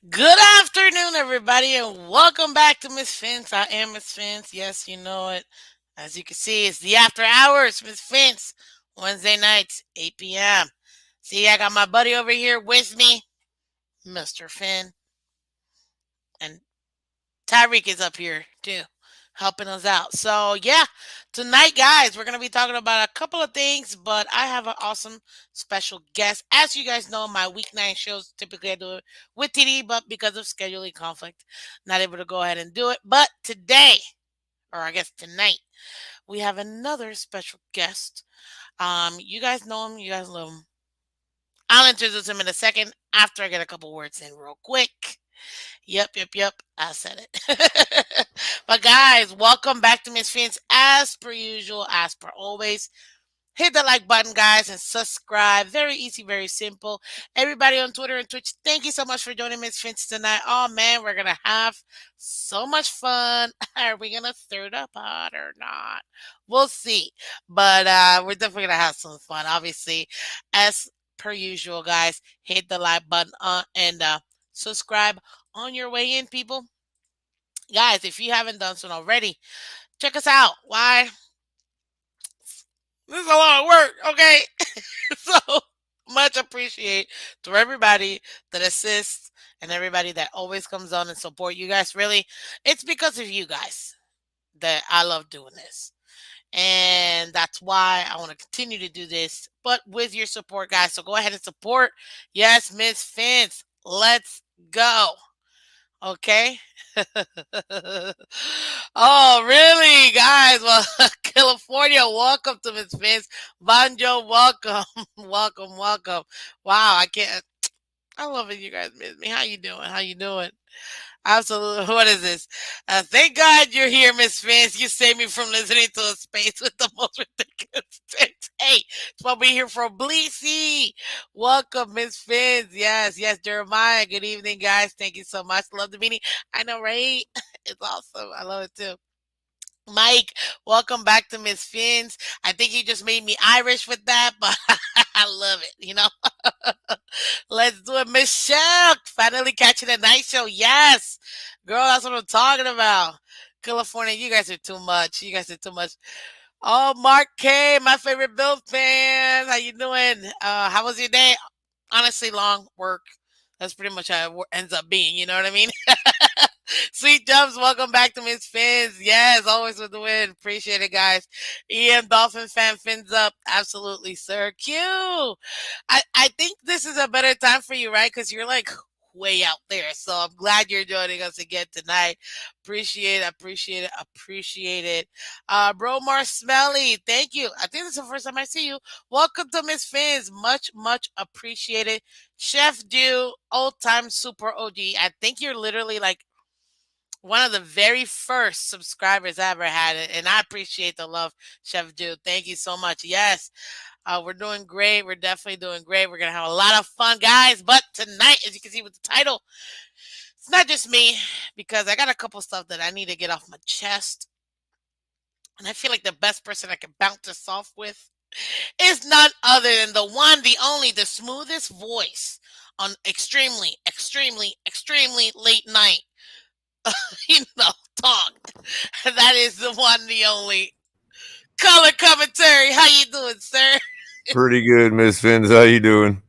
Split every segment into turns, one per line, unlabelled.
Good afternoon, everybody, and welcome back to Miss Phins. I am Miss Phins. Yes, you know it. As you can see, it's the after hours, Miss Phins. Wednesday nights, 8 p.m. See, I got my buddy over here with me, Mr. Finn, and Tyreek is up here too, helping us out. So yeah, tonight, guys, we're gonna be talking about a couple of things, but I have an awesome special guest. As you guys know, my weeknight shows typically I do it with TD, but because of scheduling conflict, not able to go ahead and do it. But today, or I guess tonight, we have another special guest. You guys know him, you guys love him. I'll introduce him in a second after I get a couple words in real quick. Yep. I said it. But guys, welcome back to Miss Fins. As per usual, as per always, hit the like button, guys, and subscribe. Very easy, very simple. Everybody on Twitter and Twitch, thank you so much for joining Miss Fins tonight. Oh man, we're gonna have so much fun. Are we gonna stir the pot or not? We'll see. But we're definitely gonna have some fun. Obviously, as per usual, guys, hit the like button and subscribe on your way in, people. Guys, if you haven't done so already, check us out. Why? This is a lot of work, okay? So much appreciate to everybody that assists and everybody that always comes on and support you guys. Really, it's because of you guys that I love doing this. And that's why I want to continue to do this, but with your support, guys. So go ahead and support. Yes, Miss Fins. Let's go. Okay. Oh, really, guys? Well, California, welcome to Miss Vince. Banjo, welcome, welcome. Wow, I can't. I love it. You guys miss me. How you doing? How you doing? Absolutely. What is this? Thank God you're here, Miss Vince. You saved me from listening to a space with the most ridiculous things. Hey, it's why we're here for Bleecy. Welcome, Miss Vince. Yes, Jeremiah. Good evening, guys. Thank you so much. Love the meeting. I know, right? It's awesome. I love it too. Mike, welcome back to Miss Fins. I think you just made me Irish with that, but I love it. Let's do it. Michelle, finally catching a night show. Yes. Girl, that's what I'm talking about. California, you guys are too much. You guys are too much. Oh, Mark K, my favorite Bill fan. How you doing? How was your day? Honestly, long work. That's pretty much how it ends up being. You know what I mean? Sweet Jumps, welcome back to Miss Fins. Yes, always with the win. Appreciate it, guys. EM Dolphin fan, fins up. Absolutely, sir. Q. I think this is a better time for you, right? Because you're like way out there. So I'm glad you're joining us again tonight. Appreciate it. Bro Mar Smelly, thank you. I think this is the first time I see you. Welcome to Miss Fins. Much appreciated. Chef Do, old time super OG. I think you're literally like one of the very first subscribers I ever had, and I appreciate the love, Chef Dude. Thank you so much. Yes, we're doing great. We're definitely doing great. We're gonna have a lot of fun, guys. But tonight, as you can see with the title, it's not just me because I got a couple stuff that I need to get off my chest, and I feel like the best person I can bounce this off with is none other than the one, the only, the smoothest voice on extremely late night. you know, talk. That is the one, the only color commentary. How you doing, sir?
Pretty good, Miss Fins. How you doing?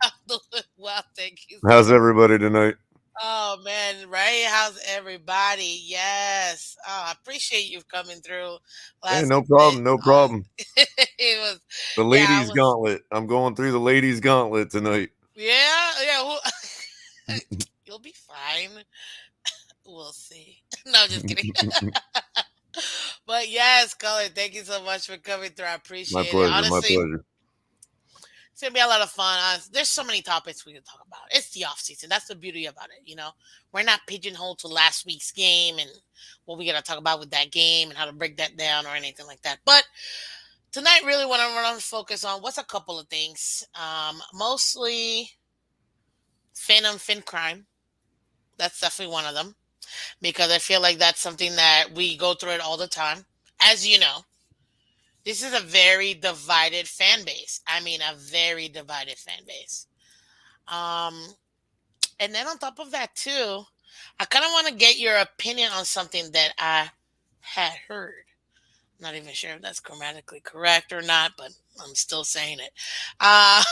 I'm doing well, thank you so
How's
much.
everybody tonight?
Oh man, right? How's everybody? Yes. Oh, I appreciate you coming through
Hey,
last
no
minute.
problem, no problem.
It was,
The
yeah, I
ladies'
was,
gauntlet. I'm going through the ladies' gauntlet tonight.
yeah. You'll be fine. We'll see. No, just kidding. But yes, Color, thank you so much for coming through. I
My
appreciate it.
pleasure, my
Honestly,
pleasure.
it's gonna be a lot of fun. There's so many topics we can talk about. It's the off season. That's the beauty about it. We're not pigeonholed to last week's game and what we gotta talk about with that game and how to break that down or anything like that. But tonight, really, what I'm gonna focus on what's a couple of things. Mostly fin crime. That's definitely one of them because I feel like that's something that we go through it all the time. As you know, this is a very divided fan base. I mean, a very divided fan base. Um, And then on top of that too, I kind of want to get your opinion on something that I had heard. Not even sure if that's grammatically correct or not, but I'm still saying it. Uh,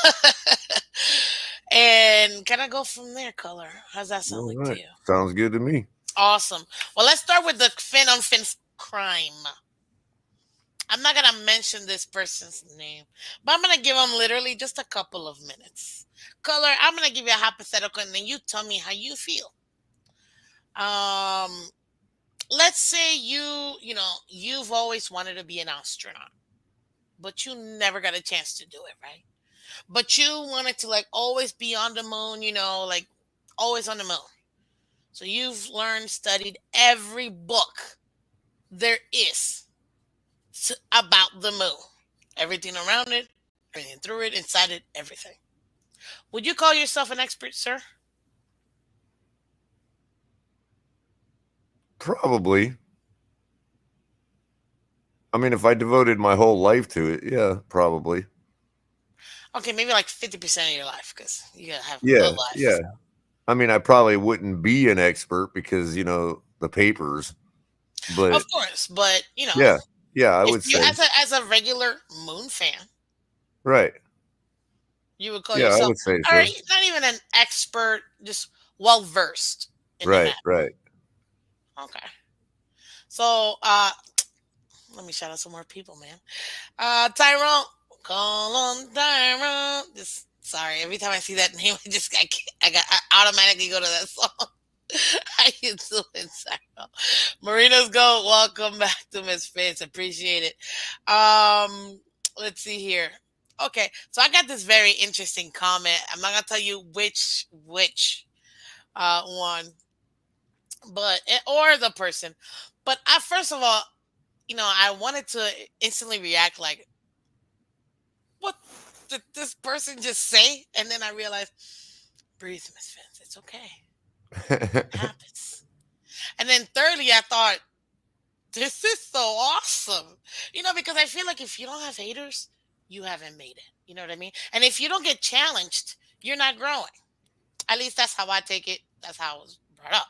and can I go from there, Color? How's that sound
All
like to
right.
you?
Sounds good to me.
Awesome. Well, let's start with the Finn on Finn's crime. I'm not gonna mention this person's name, but I'm gonna give him literally just a couple of minutes. Color, I'm gonna give you a hypothetical, and then you tell me how you feel. Um, let's say you've always wanted to be an astronaut, but you never got a chance to do it, right? But you wanted to like always be on the moon, like always on the moon. So you've learned, studied every book there is about the moon, everything around it, everything through it, inside it, everything. Would you call yourself an expert, sir?
Probably. I mean, if I devoted my whole life to it, yeah, probably.
Okay, maybe like 50% of your life, because you gotta have a
Yeah,
little life.
yeah. I mean, I probably wouldn't be an expert because, the papers,
Of
but
course, but
yeah, yeah, I
if
would
you
say.
as a regular moon fan,
Right.
you would call
Yeah, I
yourself,
would say
or
so.
not even an expert, just well versed in the
Right,
matter.
right.
Okay. So let me shout out some more people, man. Tyrone, call on Tyrone. Just sorry, every time I see that name, I automatically go to that song. How you doing, Tyrone? Marina's go. Welcome back to Miss Face. Appreciate it. Let's see here. Okay, so I got this very interesting comment. I'm not gonna tell you which one, but or the person. But I first of all, I wanted to instantly react like, what did this person just say? And then I realized, breathe, Miss Vince. It's okay. It happens. And then thirdly, I thought, this is so awesome. Because I feel like if you don't have haters, you haven't made it. You know what I mean? And if you don't get challenged, you're not growing. At least that's how I take it. That's how I was brought up.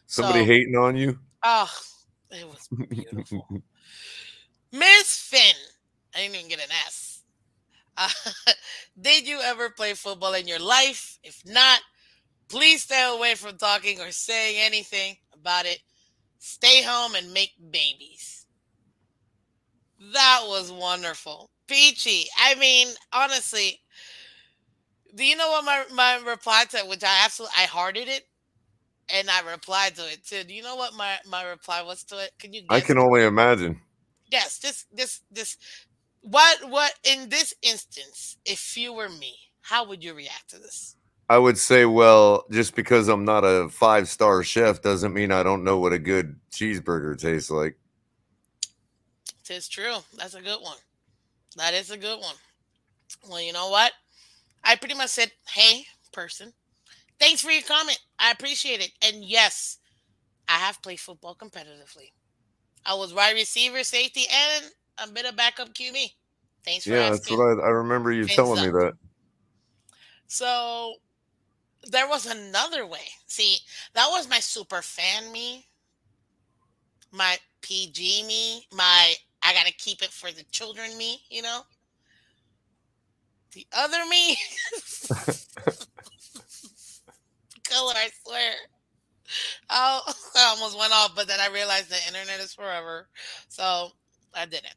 Somebody
So,
hating on you?
oh, it was beautiful. Miss Finn. I didn't even get an S. Uh, did you ever play football in your life? If not, please stay away from talking or saying anything about it. Stay home and make babies. That was wonderful. Peachy. I mean, honestly, do you know what my reply to it, which I hearted it and I replied to it too. Do you know what my reply was to it? Can you
I
guess?
can only imagine.
Guess this what in this instance, if you were me, how would you react to this?
I would say, well, just because I'm not a five-star chef doesn't mean I don't know what a good cheeseburger tastes like.
Tis true. That's a good one. That is a good one. Well, you know what? I pretty much said, hey, person, thanks for your comment. I appreciate it. And yes, I have played football competitively. I was wide receiver, safety, and a bit of backup QB. Thanks for
Yeah, that's what
asking.
I remember you
Fins
telling me
up.
that.
So there was another way. See, that was my super fan me, my PG me, my I gotta keep it for the children me. The other me, Color, I swear. Oh, I almost went off, but then I realized the internet is forever. So I didn't.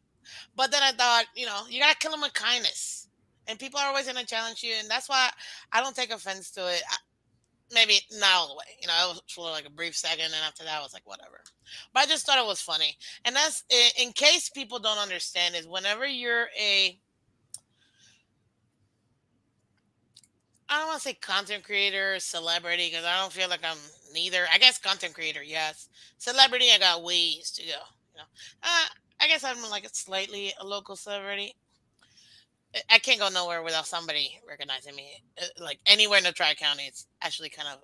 But then I thought, you gotta kill them with kindness. And people are always gonna challenge you, and that's why I don't take offense to it. Maybe not all the way. It was for like a brief second, and after that, I was like, whatever. But I just thought it was funny. And that's in case people don't understand is whenever you're I don't want to say content creator, celebrity, because I don't feel like I'm neither. I guess content creator, yes. Celebrity, I got ways to go. You know, uh, I guess I'm like slightly a local celebrity. I can't go nowhere without somebody recognizing me. Like anywhere in the Tri County, it's actually kind of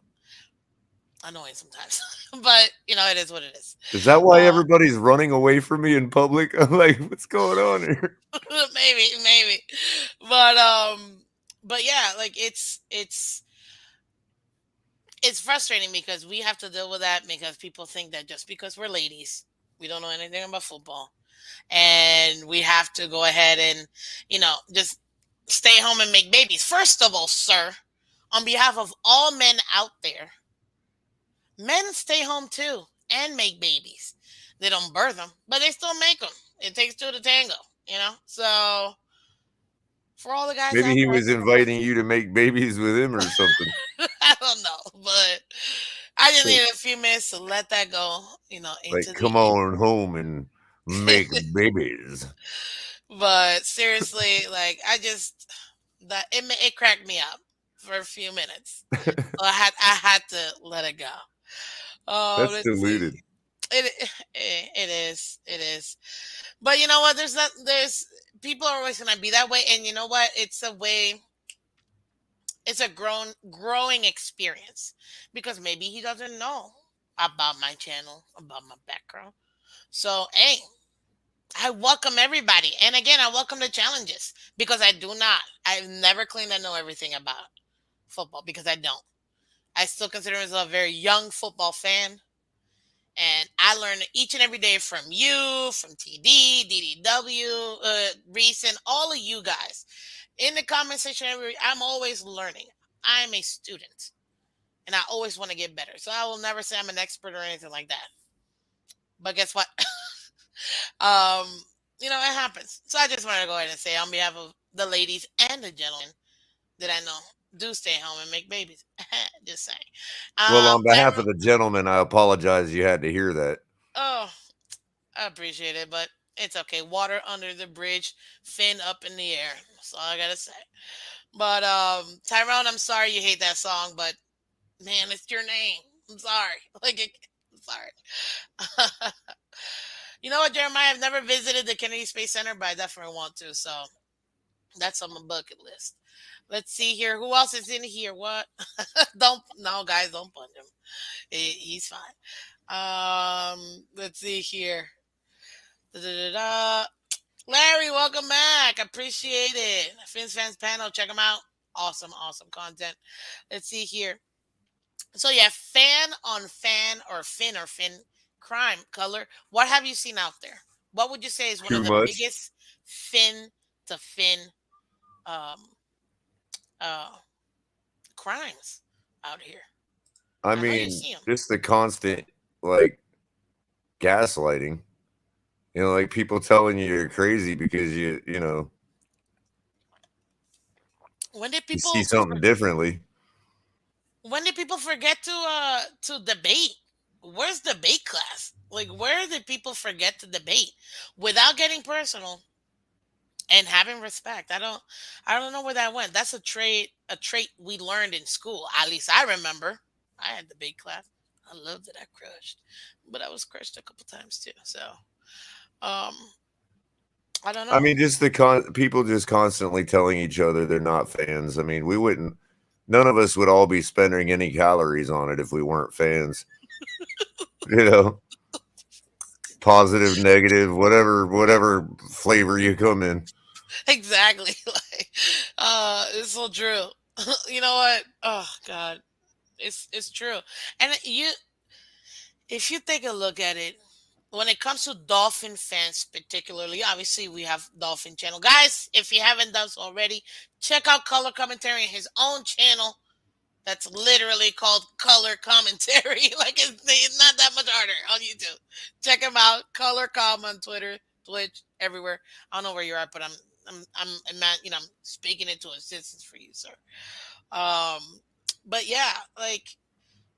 annoying sometimes. But it is what it is.
Is that why
Uh,
everybody's running away from me in public? I'm like, what's going on here?
maybe, but yeah, like it's it's frustrating because we have to deal with that because people think that just because we're ladies, we don't know anything about football, and we have to go ahead and just stay home and make babies. First of all, sir, on behalf of all men out there, men stay home too and make babies. They don't birth them, but they still make them. It takes two to tango, So for all the guys
Maybe
out
he
there,
was inviting you to make babies with him or something.
I don't know, but I just needed a few minutes to let that go, into
Like,
the
come on home and make babies.
but seriously, like that it cracked me up for a few minutes. So I had to let it go. Oh,
That's
let's see.
deluded.
It is. But you know what? There's people are always gonna be that way, and you know what? It's a growing experience because maybe he doesn't know about my channel, about my background. So hey, I welcome everybody, and again, I welcome the challenges because I do not. I've never claimed I know everything about football because I don't. I still consider myself a very young football fan, and I learn each and every day from you, from TD, DDW, Recent, all of you guys in the comment section. I'm always learning. I'm a student, and I always want to get better. So I will never say I'm an expert or anything like that. But guess what? um, it happens. So I just wanted to go ahead and say on behalf of the ladies and the gentlemen that I know, do stay home and make babies. Just saying.
Well, on behalf
Tyrone,
of the gentleman, I apologize you had to hear that.
oh, I appreciate it, but it's okay. Water under the bridge, fin up in the air. That's all I gotta say. But Tyrone, I'm sorry you hate that song, but man, it's your name. I'm sorry. I'm sorry. You know what, Jeremiah? I've never visited the Kennedy Space Center, but I definitely want to. So that's on my bucket list. Let's see here. Who else is in here? What? Don't no, guys, don't punch him. He's fine. Let's see here. Da-da-da-da. Larry, welcome back. Appreciate it. Fins fans panel, check them out. Awesome, awesome content. Let's see here. So yeah, fan on fan or fin crime color. What have you seen out there? What would you say is one
Too
of the
much.
biggest fin to fin um uh crimes out here?
I
I know you
mean,
see them.
just the constant like gaslighting. Like people telling you you're crazy because
When did
you see
people
something differently.
forget to debate? Where's debate class? Like where did people forget to debate without getting personal and having respect? I don't know where that went. That's a trait we learned in school. At least I remember. I had debate class. I loved it. I crushed. But I was crushed a couple times too. So um I don't
I
know.
mean, just people just constantly telling each other they're not fans. I mean, we wouldn't. None of us would all be spending any calories on it if we weren't fans. You know, positive, negative, whatever flavor you come in.
Exactly. Like it's so true. You know what? Oh God. It's true. And if you take a look at it, when it comes to Dolphin fans, particularly, obviously we have Dolphin channel. Guys, if you haven't done so already, check out Color Commentary in his own channel. That's literally called Color Commentary. Like it's not that much harder on YouTube. Check him out. Color Com on Twitter, Twitch, everywhere. I don't know where you're at, but I'm speaking into assistance for you, sir. Um, but yeah, like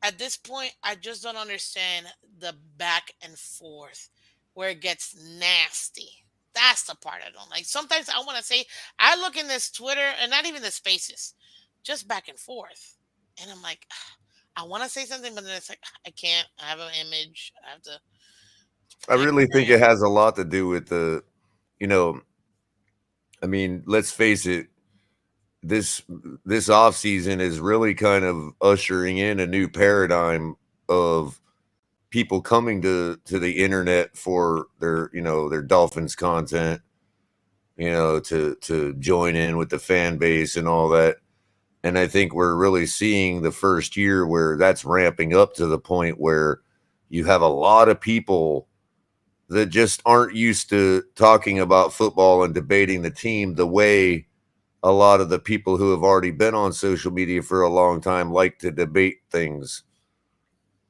at this point, I just don't understand the back and forth where it gets nasty. That's the part I don't like. Sometimes I want to say, I look in this Twitter and not even the spaces, just back and forth. And I'm like, I want to say something, but then it's like, I can't. I have an image. I have to
I
protect the
really think it
brand.
has a lot to do with you know, I mean, let's face it, this this off season is really kind of ushering in a new paradigm of people coming to the internet for their Dolphins content, to join in with the fan base and all that. And I think we're really seeing the first year where that's ramping up to the point where you have a lot of people that just aren't used to talking about football and debating the team the way a lot of the people who have already been on social media for a long time like to debate things.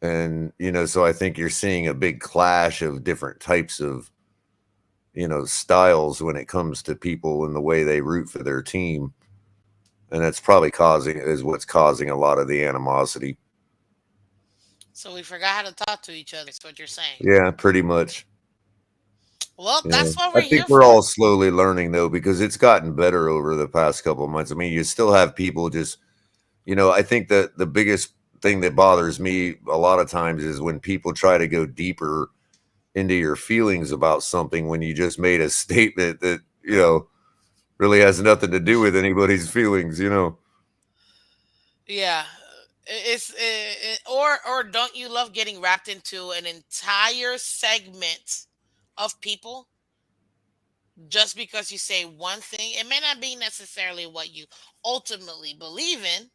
And, so I think you're seeing a big clash of different types of, styles when it comes to people and the way they root for their team. And that's probably is what's causing a lot of the animosity.
So we forgot how to talk to each other. Is what you're saying.
Yeah, pretty much.
Well,
Yeah.
that's what
I
we're
think
here
we're
for.
all slowly learning though, because it's gotten better over the past couple of months. I mean, you still have people just, I think that the biggest thing that bothers me a lot of times is when people try to go deeper into your feelings about something when you just made a statement that, really has nothing to do with anybody's feelings.
Yeah, or don't you love getting wrapped into an entire segment of people just because you say one thing? It may not be necessarily what you ultimately believe in,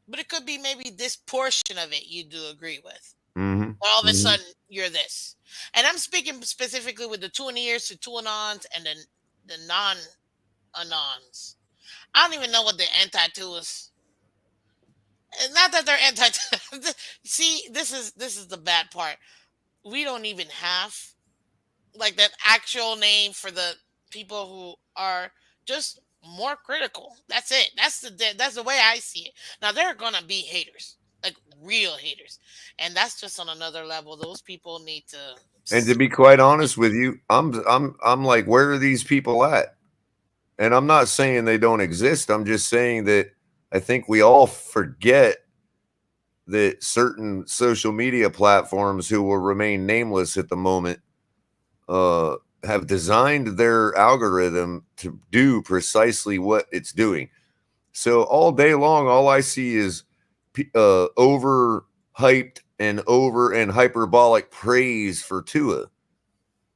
but it could be maybe this portion of it you do agree with.
Mhm.
All of a
Mhm.
sudden, you're this. And I'm speaking specifically with the two ears to two anons and then the non anons. I don't even know what the anti two is. Not that they're anti. See, this is the bad part. We don't even have like that actual name for the people who are just more critical. That's it. That's the way I see it. Now there are gonna be haters, like real haters, and that's just on another level. Those people need to.
And to be quite honest with you, I'm like, where are these people at? And I'm not saying they don't exist. I'm just saying that I think we all forget that certain social media platforms who will remain nameless at the moment uh, have designed their algorithm to do precisely what it's doing. So all day long, all I see is over hyped and over and hyperbolic praise for Tua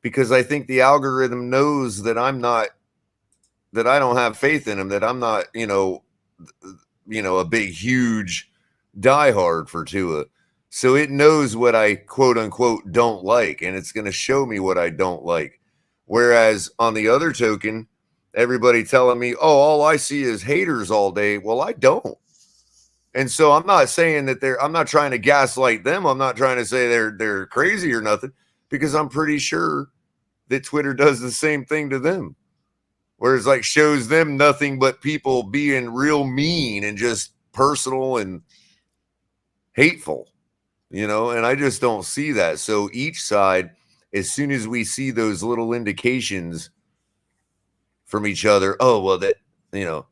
because I think the algorithm knows that I don't have faith in him, that I'm not, a big, huge diehard for Tua. So it knows what I quote unquote don't like, and it's going to show me what I don't like. Whereas on the other token, everybody telling me, oh, all I see is haters all day. Well, I don't. And so I'm not saying that I'm not trying to gaslight them. I'm not trying to say they're crazy or nothing because I'm pretty sure that Twitter does the same thing to them. Whereas like shows them nothing but people being real mean and just personal and hateful, and I just don't see that. So each side, as soon as we see those little indications from each other, oh, well, you know,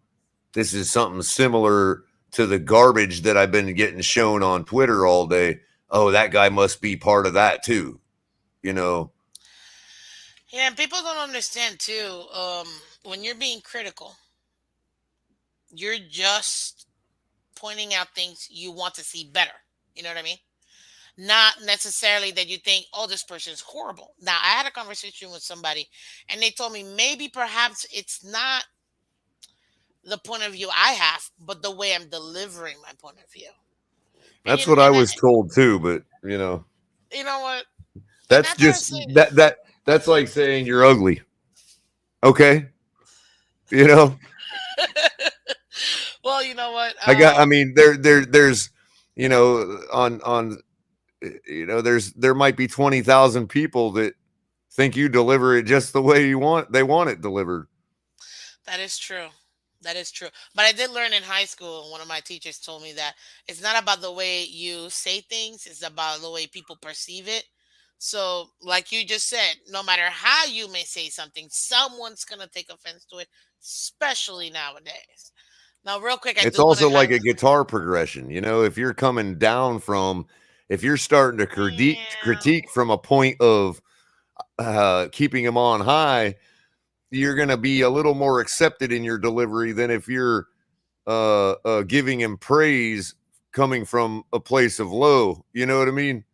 this is something similar to the garbage that I've been getting shown on Twitter all day. Oh, that guy must be part of that too, you know.
Yeah, and people don't understand too. When you're being critical, you're just pointing out things you want to see better. You know what I mean? Not necessarily that you think, oh, this person is horrible. Now, I had a conversation with somebody, and they told me maybe perhaps it's not the point of view I have, but the way I'm delivering my point of view. And
That's what I
and
was told too, but
you know what? And
that's
not that I
just
say,
that's like saying you're ugly. Okay? You know,
well, you know what?
I mean there's on there might be 20,000 people that think you deliver it just the way they want it delivered.
That is true. That is true. But I did learn in high school, and one of my teachers told me that it's not about the way you say things, it's about the way people perceive it. So, like you just said, no matter how you may say something, someone's going to take offense to it, especially nowadays. Now, real quick, I
It's
do want to
also
kind
like a guitar progression, if you're coming down if you're starting to
of.
critique from a point of keeping them on high, you're going to be a little more accepted in your delivery than if you're giving him praise coming from a place of low. You know what I mean?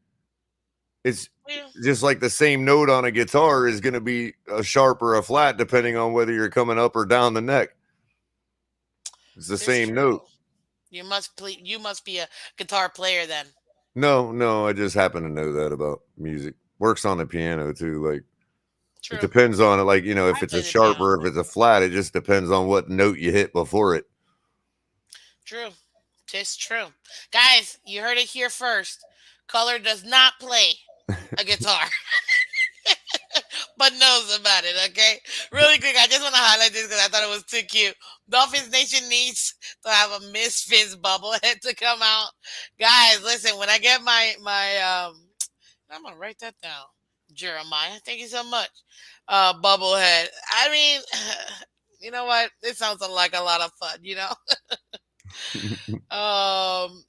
It's
Yeah,
just like the same note on a guitar is going to be a sharp or a flat depending on whether you're coming up or down the neck. It's the
it's
same note.
true. You must be a guitar player then.
No, no, I just happen to know that about music. Works on the piano too. Like it
True.
depends on it. Like if
I
it's
play
a
the
sharp
piano
or
too.
if it's a flat, it just depends on what note you hit before it.
True. Tis true. Guys, you heard it here first. Color does not play a guitar, but knows about it, okay? Really quick, I just want to highlight this because I thought it was too cute. Dolphins Nation needs to have a Misfits bubblehead to come out. Guys, listen, when I get I'm gonna write that down. Jeremiah, thank you so much. Bubblehead. I mean, you know what? It sounds like a lot of fun, you know? Um,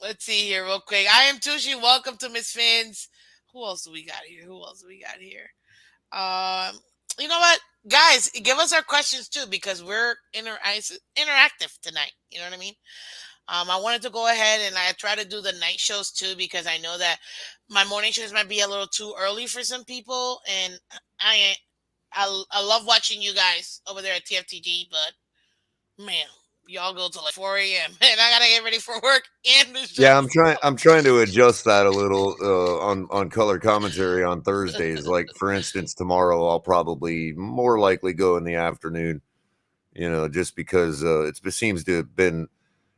let's see here real quick. I am Tushi. Welcome to Miss Fins. Who else do we got here? Who else do we got here? Um, you know what, guys, give us our questions too because we're interactive tonight. You know what I mean? I wanted to go ahead and I try to do the night shows too because I know that my morning shows might be a little too early for some people, and I I love watching you guys over there at TFTG, but man, y'all go till like 4 a.m. and I gotta get ready for work and the
Yeah,
shows.
I'm trying to adjust that a little on color commentary on Thursdays. Like for instance, tomorrow I'll probably more likely go in the afternoon. Just because it seems to have been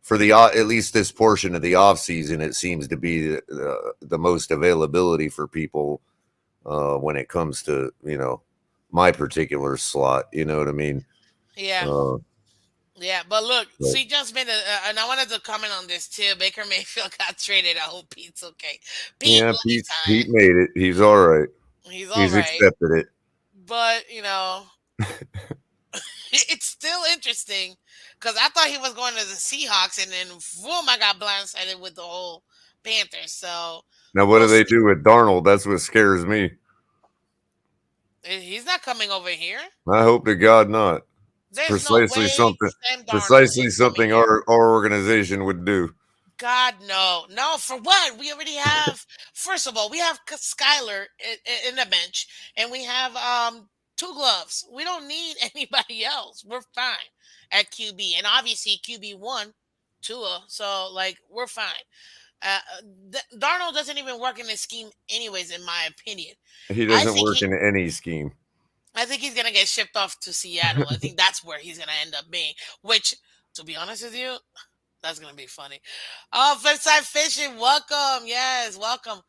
for at least this portion of the off season, it seems to be the most availability for people when it comes to my particular slot. You know what I mean?
Yeah.
Uh,
Yeah, but look,
but
Sweet just made and I wanted to comment on this too. Baker Mayfield got traded. I hope Pete's okay. Pete
yeah,
last
Pete
time,
made it. He's all right.
he's all
He's
right,
accepted it.
but it's still interesting because I thought he was going to the Seahawks, and then boom, I got blindsided with the whole Panthers. So
Now, what do
we'll
they
see.
do with Darnold? That's what scares me.
He's not coming over here.
I hope to God not. It's
There's no way Sam Darnold is
precisely
coming
something
here.
our organization would do.
God, no, no. For what? We already have. First of all, we have Skyler in the bench, and we have two gloves. We don't need anybody else. We're fine at QB, and obviously QB1, Tua. So like we're fine. Darnold doesn't even work in this scheme, anyways. In my opinion,
He
I
doesn't
think
work
he.
in any scheme.
I think he's gonna get shipped off to Seattle. I think that's where he's gonna end up being. Which, to be honest with you, that's gonna be funny. Oh, Flipside Fishing, welcome. Yes, welcome.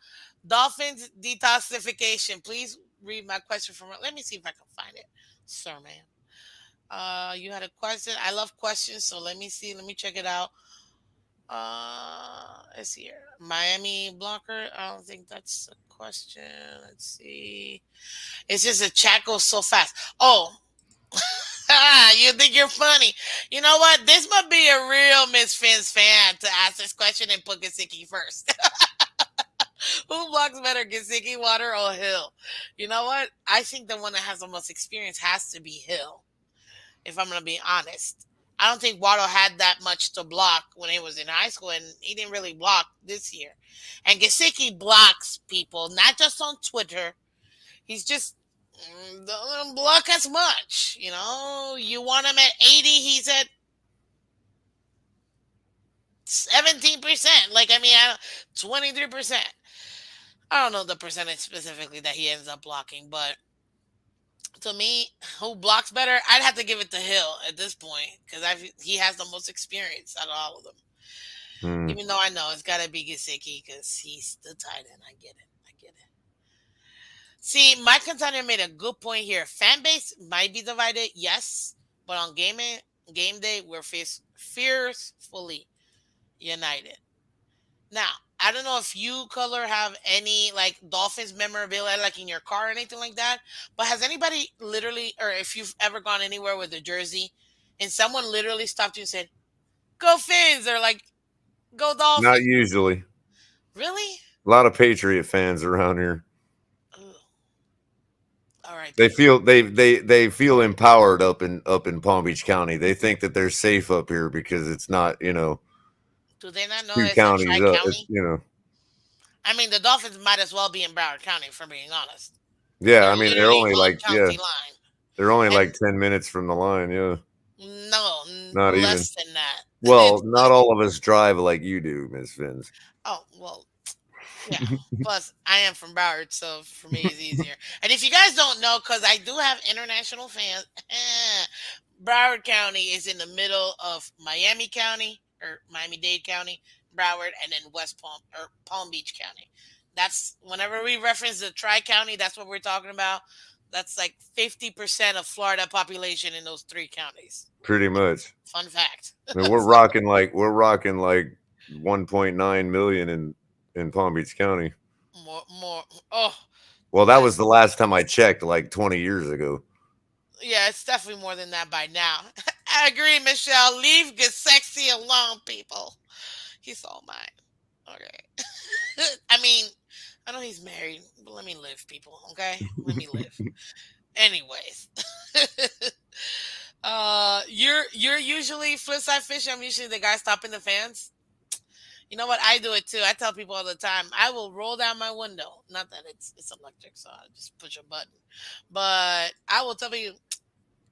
Dolphins detoxification. Please read my question from. Let me see if I can find it, sir, man. You had a question. I love questions, so let me see. Let me check it out. Let's see here. Miami blocker. I don't think that's a question. Let's see. It's just a chat goes so fast. Oh, you think you're funny. You know what? This might be a real Miss Finn's fan to ask this question and put Gasicki first. Who blocks better, Gasicki, Water, or Hill? You know what? I think the one that has the most experience has to be Hill, if I'm going to be honest. I don't think Waddle had that much to block when he was in high school, and he didn't really block this year. And Gasicki blocks people, not just on Twitter. He's just doesn't block as much. You know, you want him at 80, he's at 17%. Like, I mean, 23%. I don't know the percentage specifically that he ends up blocking, but to me, who blocks better? I'd have to give it to Hill at this point because he has the most experience out of all of them.
Hmm.
Even though I know it's got to be Gesicki because he's the tight end. I get it. I get it. See, my contender made a good point here. Fan base might be divided, yes, but on game day, we're fiercefully united. Now, I don't know if you, Color, have any like Dolphins memorabilia, like in your car or anything like that. But has anybody literally, or if you've ever gone anywhere with a jersey, and someone literally stopped you and said, "Go Fins," or like, "Go
Not
Dolphins"?
usually.
Really?
A lot of Patriot fans around here.
Ugh,
They
R.I.P.
feel they feel empowered up in Palm Beach County. They think that they're safe up here because it's not
Do they not know
two
it's a
counties
tri
up. It's,
county? I mean, the Dolphins might as well be in Broward County, for being honest.
yeah.
They're
I mean they're
literally
only
on
like
county line,
they're only
and
like 10 minutes from the line. Yeah,
no,
not even.
less than that.
Well,
It's
not all of us drive like you do, Miss Fins.
oh well, yeah. Plus, I am from Broward, so for me it's easier. And if you guys don't know, because I do have international fans, Broward County is in the middle of Miami County or Miami-Dade County, Broward, and then West Palm or Palm Beach County. That's whenever we reference the Tri County, that's what we're talking about. That's like 50% of Florida population in those three counties.
Pretty much.
Fun fact.
I mean,
So
we're rocking like 1.9 million in Palm Beach County.
more. Oh,
Well, that
that's
was the last time I checked, like 20 years ago.
yeah. It's definitely more than that by now. I agree, Michelle. Leave get sexy alone, people. He's all mine. Okay. I mean, I know he's married, but let me live, people. Okay, let me live. Anyways, you're usually flipside fish. I'm usually the guy stopping the fans. You know what? I do it too. I tell people all the time. I will roll down my window. Not that it's electric, so I just push a button. But I will tell people,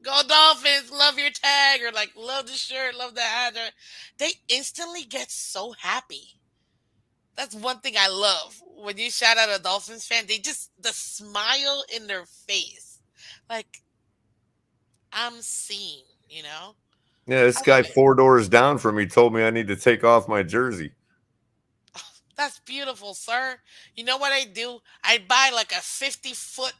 "Go Dolphins! Love your tag," or like, "Love the shirt, love the hat." Or they instantly get so happy. That's one thing I love when you shout out a Dolphins fan. They just the smile in their face, like I'm seen. You know,
Yeah, this
I love
guy
it.
4 doors down from me told me I need to take off my jersey.
That's beautiful, sir. You know what I do? I buy like a 50-foot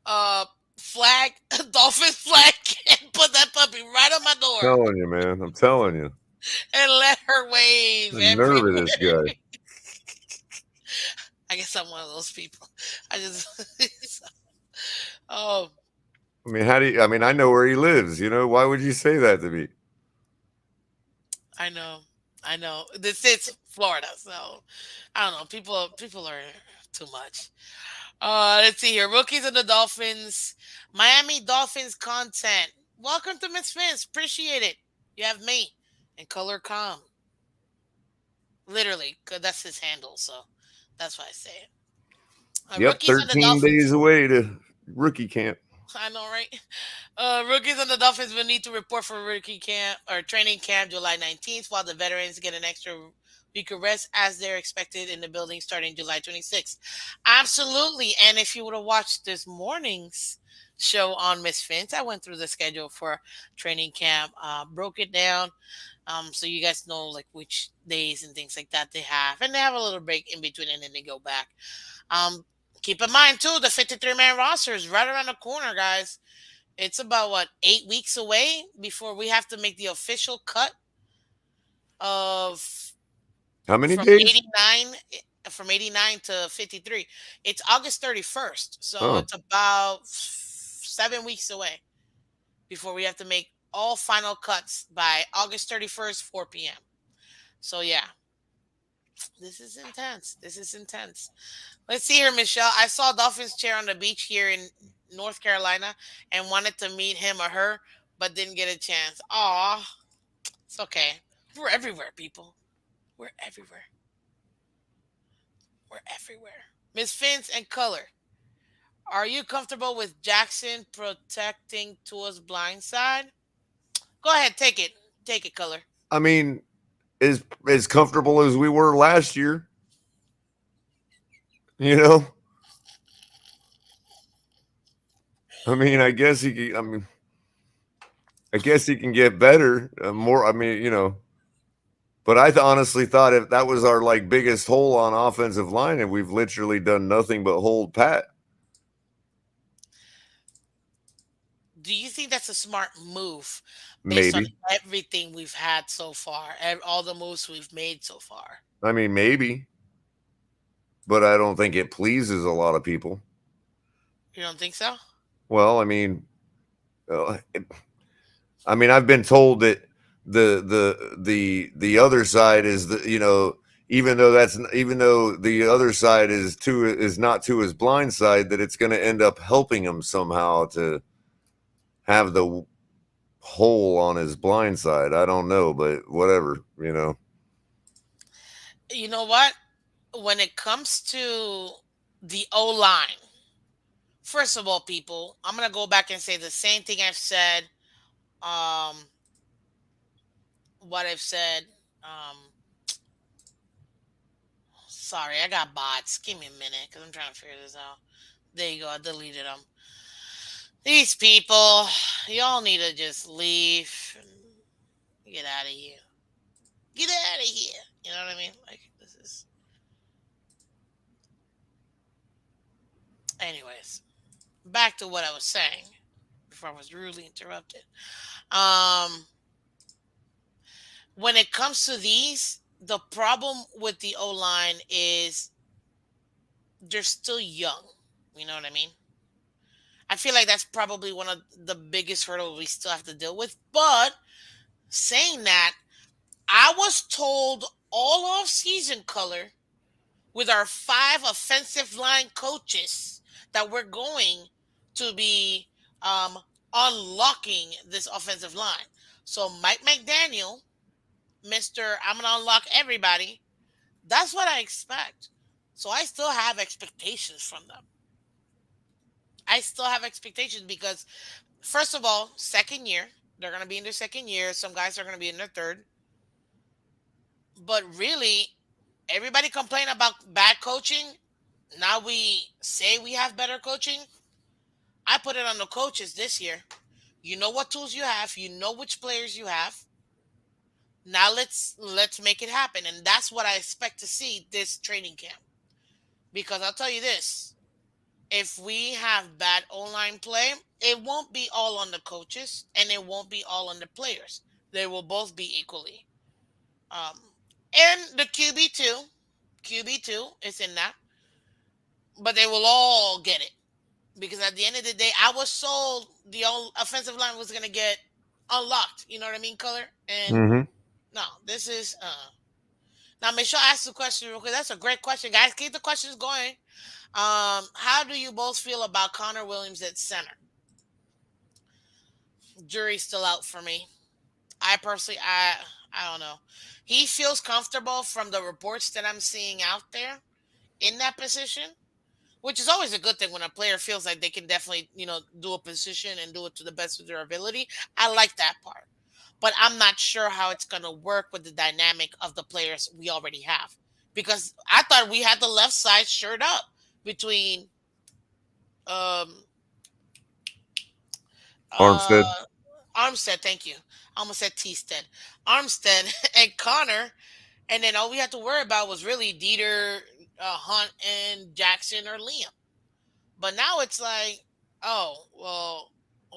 uh flag, Dolphins flag, and put that puppy right on my door
Telling you, man. I'm telling you.
and let her wave
The nerve of this
everywhere.
guy.
I guess I'm one of those people. I just oh,
I mean, how do you? I mean, I know where he lives. Why would you say that to me?
I know. I know. This is Florida, so I don't know. People are too much. Let's see here. Rookies of the Dolphins. Miami Dolphins content. Welcome to Miss Vince. Appreciate it. You have me and Color Com. Literally, 'cause that's his handle, so that's why I say it.
Yep,
Rookies on the
13 days
Dolphins.
away to rookie camp.
I know, right? Rookies on the Dolphins will need to report for rookie camp or training camp July 19th, while the veterans get an extra week of rest as they're expected in the building starting July 26th. Absolutely. And if you would have watched this morning's show on Miss Finch, I went through the schedule for training camp, broke it down, so you guys know like which days and things like that they have, and they have a little break in between, and then they go back. Um, Keep in mind too, the 53-man roster is right around the corner, guys. It's about what 8 weeks away before we have to make the official cut of
How many
from
days?
89 from 89 to 53. It's August 31st, so
Oh,
it's about 7 weeks away before we have to make all final cuts by August 31st, 4 p.m. So yeah, this is intense. This is intense. Let's see here, Michelle. I saw Dolphins chair on the beach here in North Carolina and wanted to meet him or her, but didn't get a chance. Aw, it's okay. We're everywhere, people. We're everywhere. We're everywhere. Miss Fins and Color, are you comfortable with Jackson protecting Tua's blind side? Go ahead, take it. Take it, Color.
I mean, as comfortable as we were last year. You know, I mean, I guess he. I mean, I guess he can get better. More. I mean, but I honestly thought if that was our like biggest hole on offensive line, and we've literally done nothing but hold pat.
Do you think that's a smart move based on
Maybe.
everything we've had so far, all the moves we've made so far?
I mean, maybe, but I don't think it pleases a lot of people.
You don't think so?
Well, I mean, uh, I mean, I've been told that the other side is even though the other side is not to his blind side, that it's going to end up helping him somehow to have the hole on his blind side. I don't know, but whatever.
You know what? When it comes to the O line, first of all, people, I'm gonna go back and say the same thing I've said um what I've said. Um, Sorry, I got bots. Give me a minute because I'm trying to figure this out. There you go. I deleted them. These people, y'all need to just leave and get out of here. Get out of here. You know what I mean? Like, this is. Anyways, back to what I was saying before I was rudely interrupted. Um, when it comes to these, the problem with the O line is they're still young. You know what I mean? I feel like that's probably one of the biggest hurdles we still have to deal with. But saying that, I was told all off season, Color, with our five offensive line coaches that we're going to be um, unlocking this offensive line. So Mike McDaniel, Mister, I'm gonna unlock everybody. That's what I expect. So I still have expectations from them. I still have expectations because, first of all, second year, they're gonna be in their second year. Some guys are gonna be in their third. But really, everybody complain about bad coaching. Now we say we have better coaching. I put it on the coaches this year. You know what tools you have. You know which players you have. Now let's make it happen, and that's what I expect to see this training camp. Because I'll tell you this: if we have bad online play, it won't be all on the coaches, and it won't be all on the players. They will both be equally. Um, and the QB2, QB2 is in that, but they will all get it because at the end of the day, I was sold the old offensive line was gonna get unlocked. You know what I mean, Color? And
Mm-hmm.
no, this is now Michelle asked the question real quick. That's a great question, guys. Keep the questions going. How do you both feel about Connor Williams at center? Jury's still out for me. I personally, I don't know. He feels comfortable from the reports that I'm seeing out there in that position, which is always a good thing when a player feels like they can definitely, do a position and do it to the best of their ability. I like that part. But I'm not sure how it's going to work with the dynamic of the players we already have. Because I thought we had the left side shored up between um uh
Armstead.
Armstead, thank you. I almost said Teasted. Armstead and Connor, and then all we had to worry about was really Dieter, Hunt, and Jackson or Liam. But now it's like, oh, well,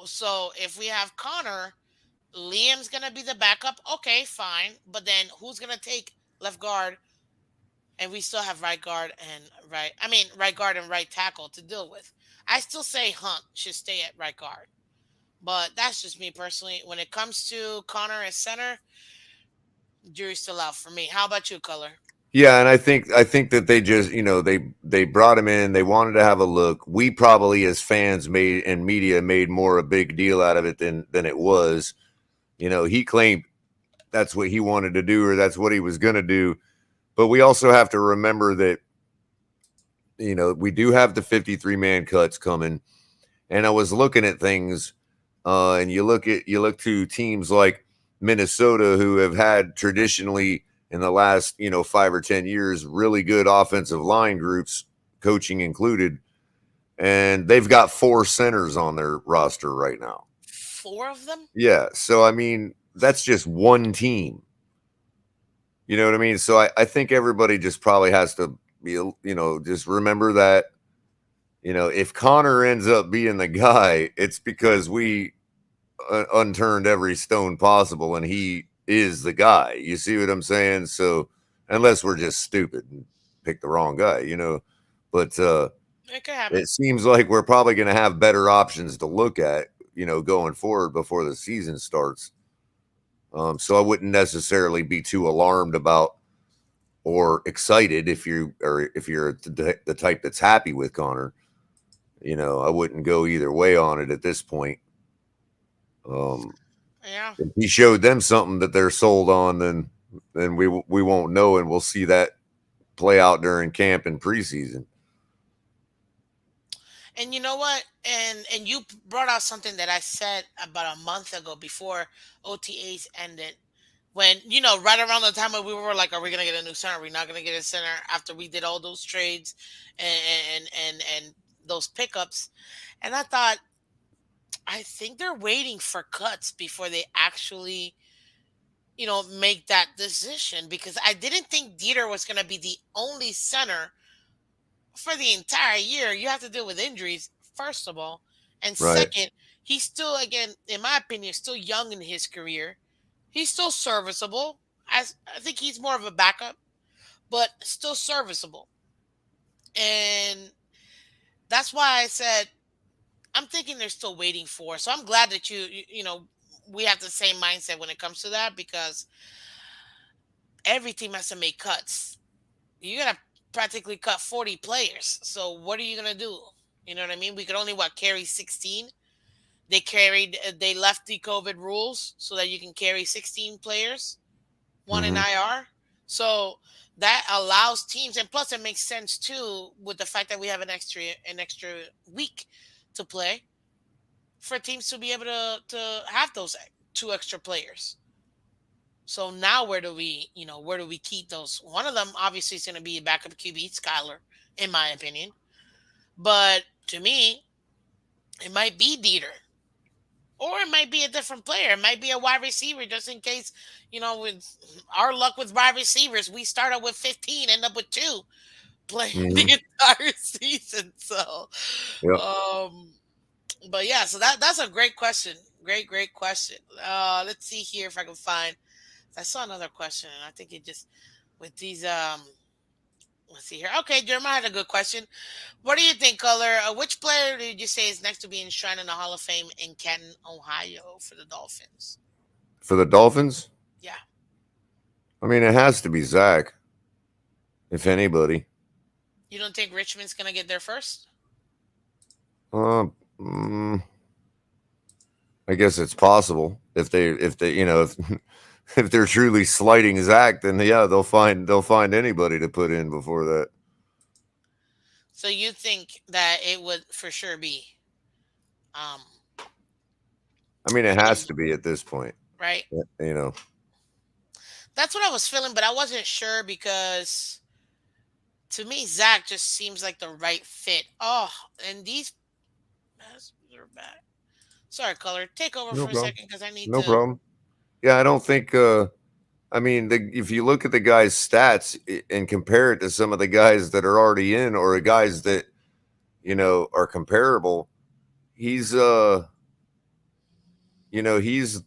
so if we have Connor, Liam's going to be the backup. Okay, fine. But then who's going to take left guard? And we still have right guard and right guard and right tackle to deal with. I still say Hunt should stay at right guard. But that's just me personally. When it comes to Connor as center, jury's still out for me. How about you, Color?
Yeah, and I think that they just they brought him in. They wanted to have a look. We probably as fans made and media made more a big deal out of it than it was. He claimed that's what he wanted to do or that's what he was going to do. But we also have to remember that we do have the 53 man cuts coming. And I was looking at things, and you look to teams like Minnesota who have had traditionally in the last 5 or 10 years really good offensive line groups, coaching included, and they've got four centers on their roster right now.
Four of them?
Yeah, so I mean that's just one team. You know what I mean? So I think everybody just probably has to be just remember that if Connor ends up being the guy, it's because we unturned every stone possible, and he is the guy. You see what I'm saying? So unless we're just stupid and pick the wrong guy. But
It could happen.
it seems like we're probably going to have better options to look at, going forward before the season starts. So I wouldn't necessarily be too alarmed about or excited if you're the type that's happy with Connor. I wouldn't go either way on it at this point. Um,
Yeah.
if he showed them something that they're sold on, then we won't know, and we'll see that play out during camp and preseason.
And you know what? And you brought out something that I said about a month ago before OTAs ended. when right around the time when we were like, are we gonna get a new center? Are we not gonna get a center after we did all those trades and those pickups? And I thought, I think they're waiting for cuts before they actually, make that decision because I didn't think Dieter was gonna be the only center for the entire year. You have to deal with injuries, first of all. And
Right.
second, he's still, again, in my opinion, still young in his career. He's still serviceable. I think he's more of a backup, but still serviceable. And that's why I said I'm thinking they're still waiting for. So I'm glad that we have the same mindset when it comes to that because every team has to make cuts. You gotta practically cut 40 players. So what are you gonna do? You know what I mean? We could only carry 16. They left the COVID rules so that you can carry 16 players, one in
Hmm.
IR. So that allows teams, and plus it makes sense too with the fact that we have an extra week to play for teams to be able to have those two extra players. So now where do we keep those? One of them obviously is going to be a backup QB, Skyler, in my opinion. But to me, it might be Dieter, or it might be a different player. It might be a wide receiver, just in case. With our luck with wide receivers, we start out with 15, end up with two playing the
Hmm.
entire season. So,
Yep.
um, but yeah, so that's a great question. Great question. Let's see here if I can find. I saw another question, and I think it just with these. Let's see here. Okay, Jeremiah had a good question. What do you think, Color? Which player did you say is next to be enshrined in the Hall of Fame in Canton, Ohio, for the Dolphins?
For the Dolphins,
Yeah,
I mean, it has to be Zach, if anybody.
you don't think Richmond's gonna get there first?
Uh, mm, I guess it's possible if they if they're truly slighting Zach, then yeah, they'll find anybody to put in before that.
So you think that it would for sure be, um,
I mean, it has
him,
to be at this point.
right?
You know.
That's what I was feeling, but I wasn't sure because to me Zach just seems like the right fit. Oh, and these passes are back. Sorry, Color. Take over
No
for a
problem.
second because I need
No
to.
problem. Yeah, I don't think. I mean, if you look at the guy's stats and compare it to some of the guys that are already in, or the guys that are comparable, he's he's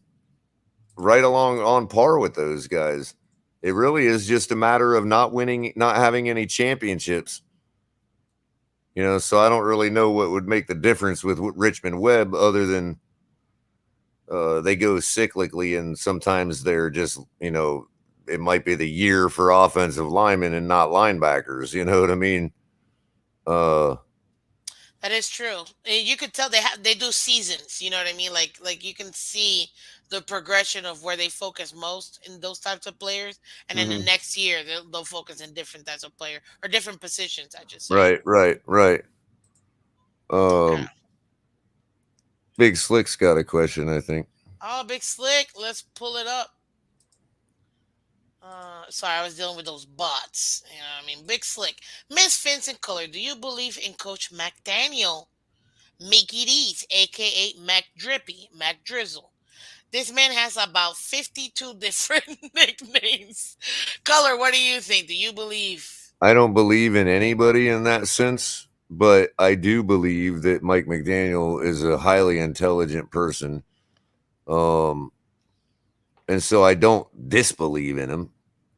right along on par with those guys. It really is just a matter of not winning, not having any championships. So I don't really know what would make the difference with Richmond Webb other than they go cyclically, and sometimes they're just it might be the year for offensive linemen and not linebackers. You know what I mean? Uh,
That is true. And you could tell they do seasons. You know what I mean? Like you can see the progression of where they focus most in those types of players, and then the
mhm.
next year they'll focus in different types of player or different positions. I should say.
Right, right, right.
Okay.
Um, Big Slick's got a question, I think.
Oh, Big Slick. Let's pull it up. Sorry, I was dealing with those bots. You know what I mean? Big Slick. Miss Vincent Color, do you believe in Coach McDaniel? Mickey D's, aka Mac Drippy, Mac Drizzle. This man has about 52 different nicknames. Color, what do you think? Do you believe?
I don't believe in anybody in that sense, but I do believe that Mike McDaniel is a highly intelligent person. Um, and so I don't disbelieve in him.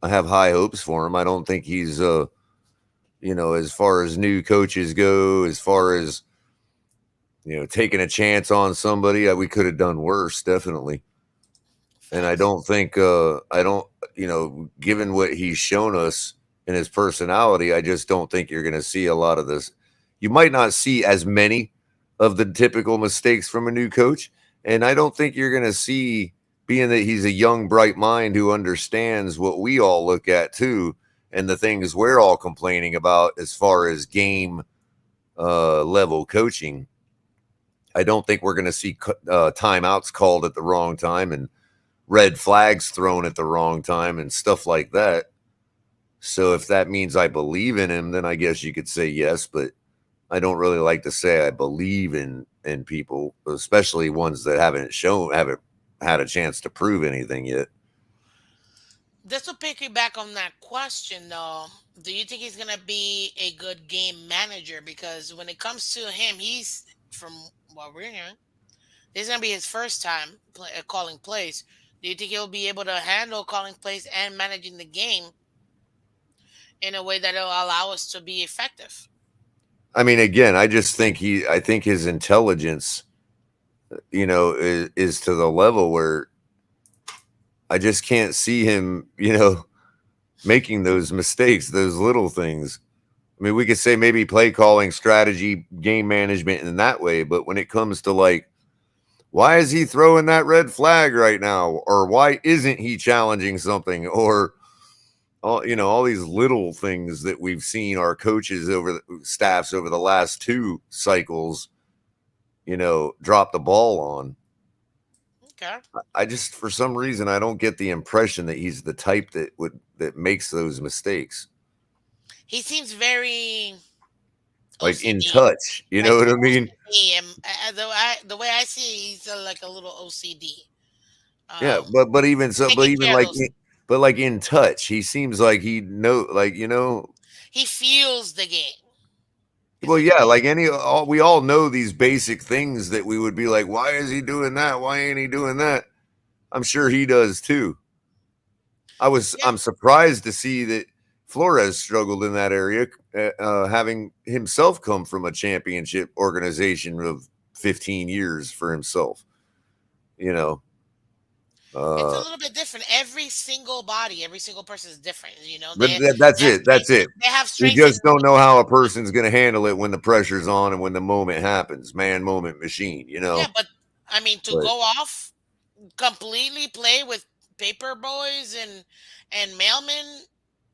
I have high hopes for him. I don't think he's as far as new coaches go, as far as taking a chance on somebody, we could have done worse, definitely. And I
Facts.
don't think I don't given what he's shown us in his personality, I just don't think you're going to see a lot of this. You might not see as many of the typical mistakes from a new coach, and I don't think you're going to see, being that he's a young bright mind who understands what we all look at too, and the things we're all complaining about as far as game level coaching. I don't think we're going to see timeouts called at the wrong time, and red flags thrown at the wrong time and stuff like that. So if that means I believe in him, then I guess you could say yes, but I don't really like to say I believe in people, especially ones that haven't had a chance to prove anything yet.
This will piggyback on that question, though. Do you think he's gonna be a good game manager? Because when it comes to him, he's from what we're hearing, this is gonna be his first time calling plays. Do you think he'll be able to handle calling plays and managing the game in a way that will allow us to be effective?
I mean, again, I think his intelligence, is to the level where I just can't see him, making those mistakes, those little things. I mean, we could say maybe play calling, strategy, game management in that way, but when it comes to like, why is he throwing that red flag right now? Or why isn't he challenging something? Or all these little things that we've seen our coaches over the staffs over the last two cycles, drop the ball on.
Okay.
I just, for some reason, I don't get the impression that he's the type that makes those mistakes.
He seems very
Like in
OCD,
touch, you
like
know what I mean?
OCD, and the way I see it, he's like a little OCD.
Yeah,
Um,
but even so, but
taking
even
care of
like,
those.
but like in touch, he seems like he know, like
He feels the game. Is
well,
what it
yeah,
is.
like we all know these basic things that we would be like, why is he doing that? Why ain't he doing that? I'm sure he does too.
Yeah,
I'm surprised to see that Flores struggled in that area, having himself come from a championship organization of 15 years for himself. You know,
it's a
uh,
little bit different. Every single body, every single person is different.
but that's
They have
it. That's
strengths.
it.
They have
We
strengths and
just don't know how a person's going to handle it when the pressure's on and when the moment happens. Man, moment, machine.
yeah. But I mean, to
But
go off completely play with paper boys and mailmen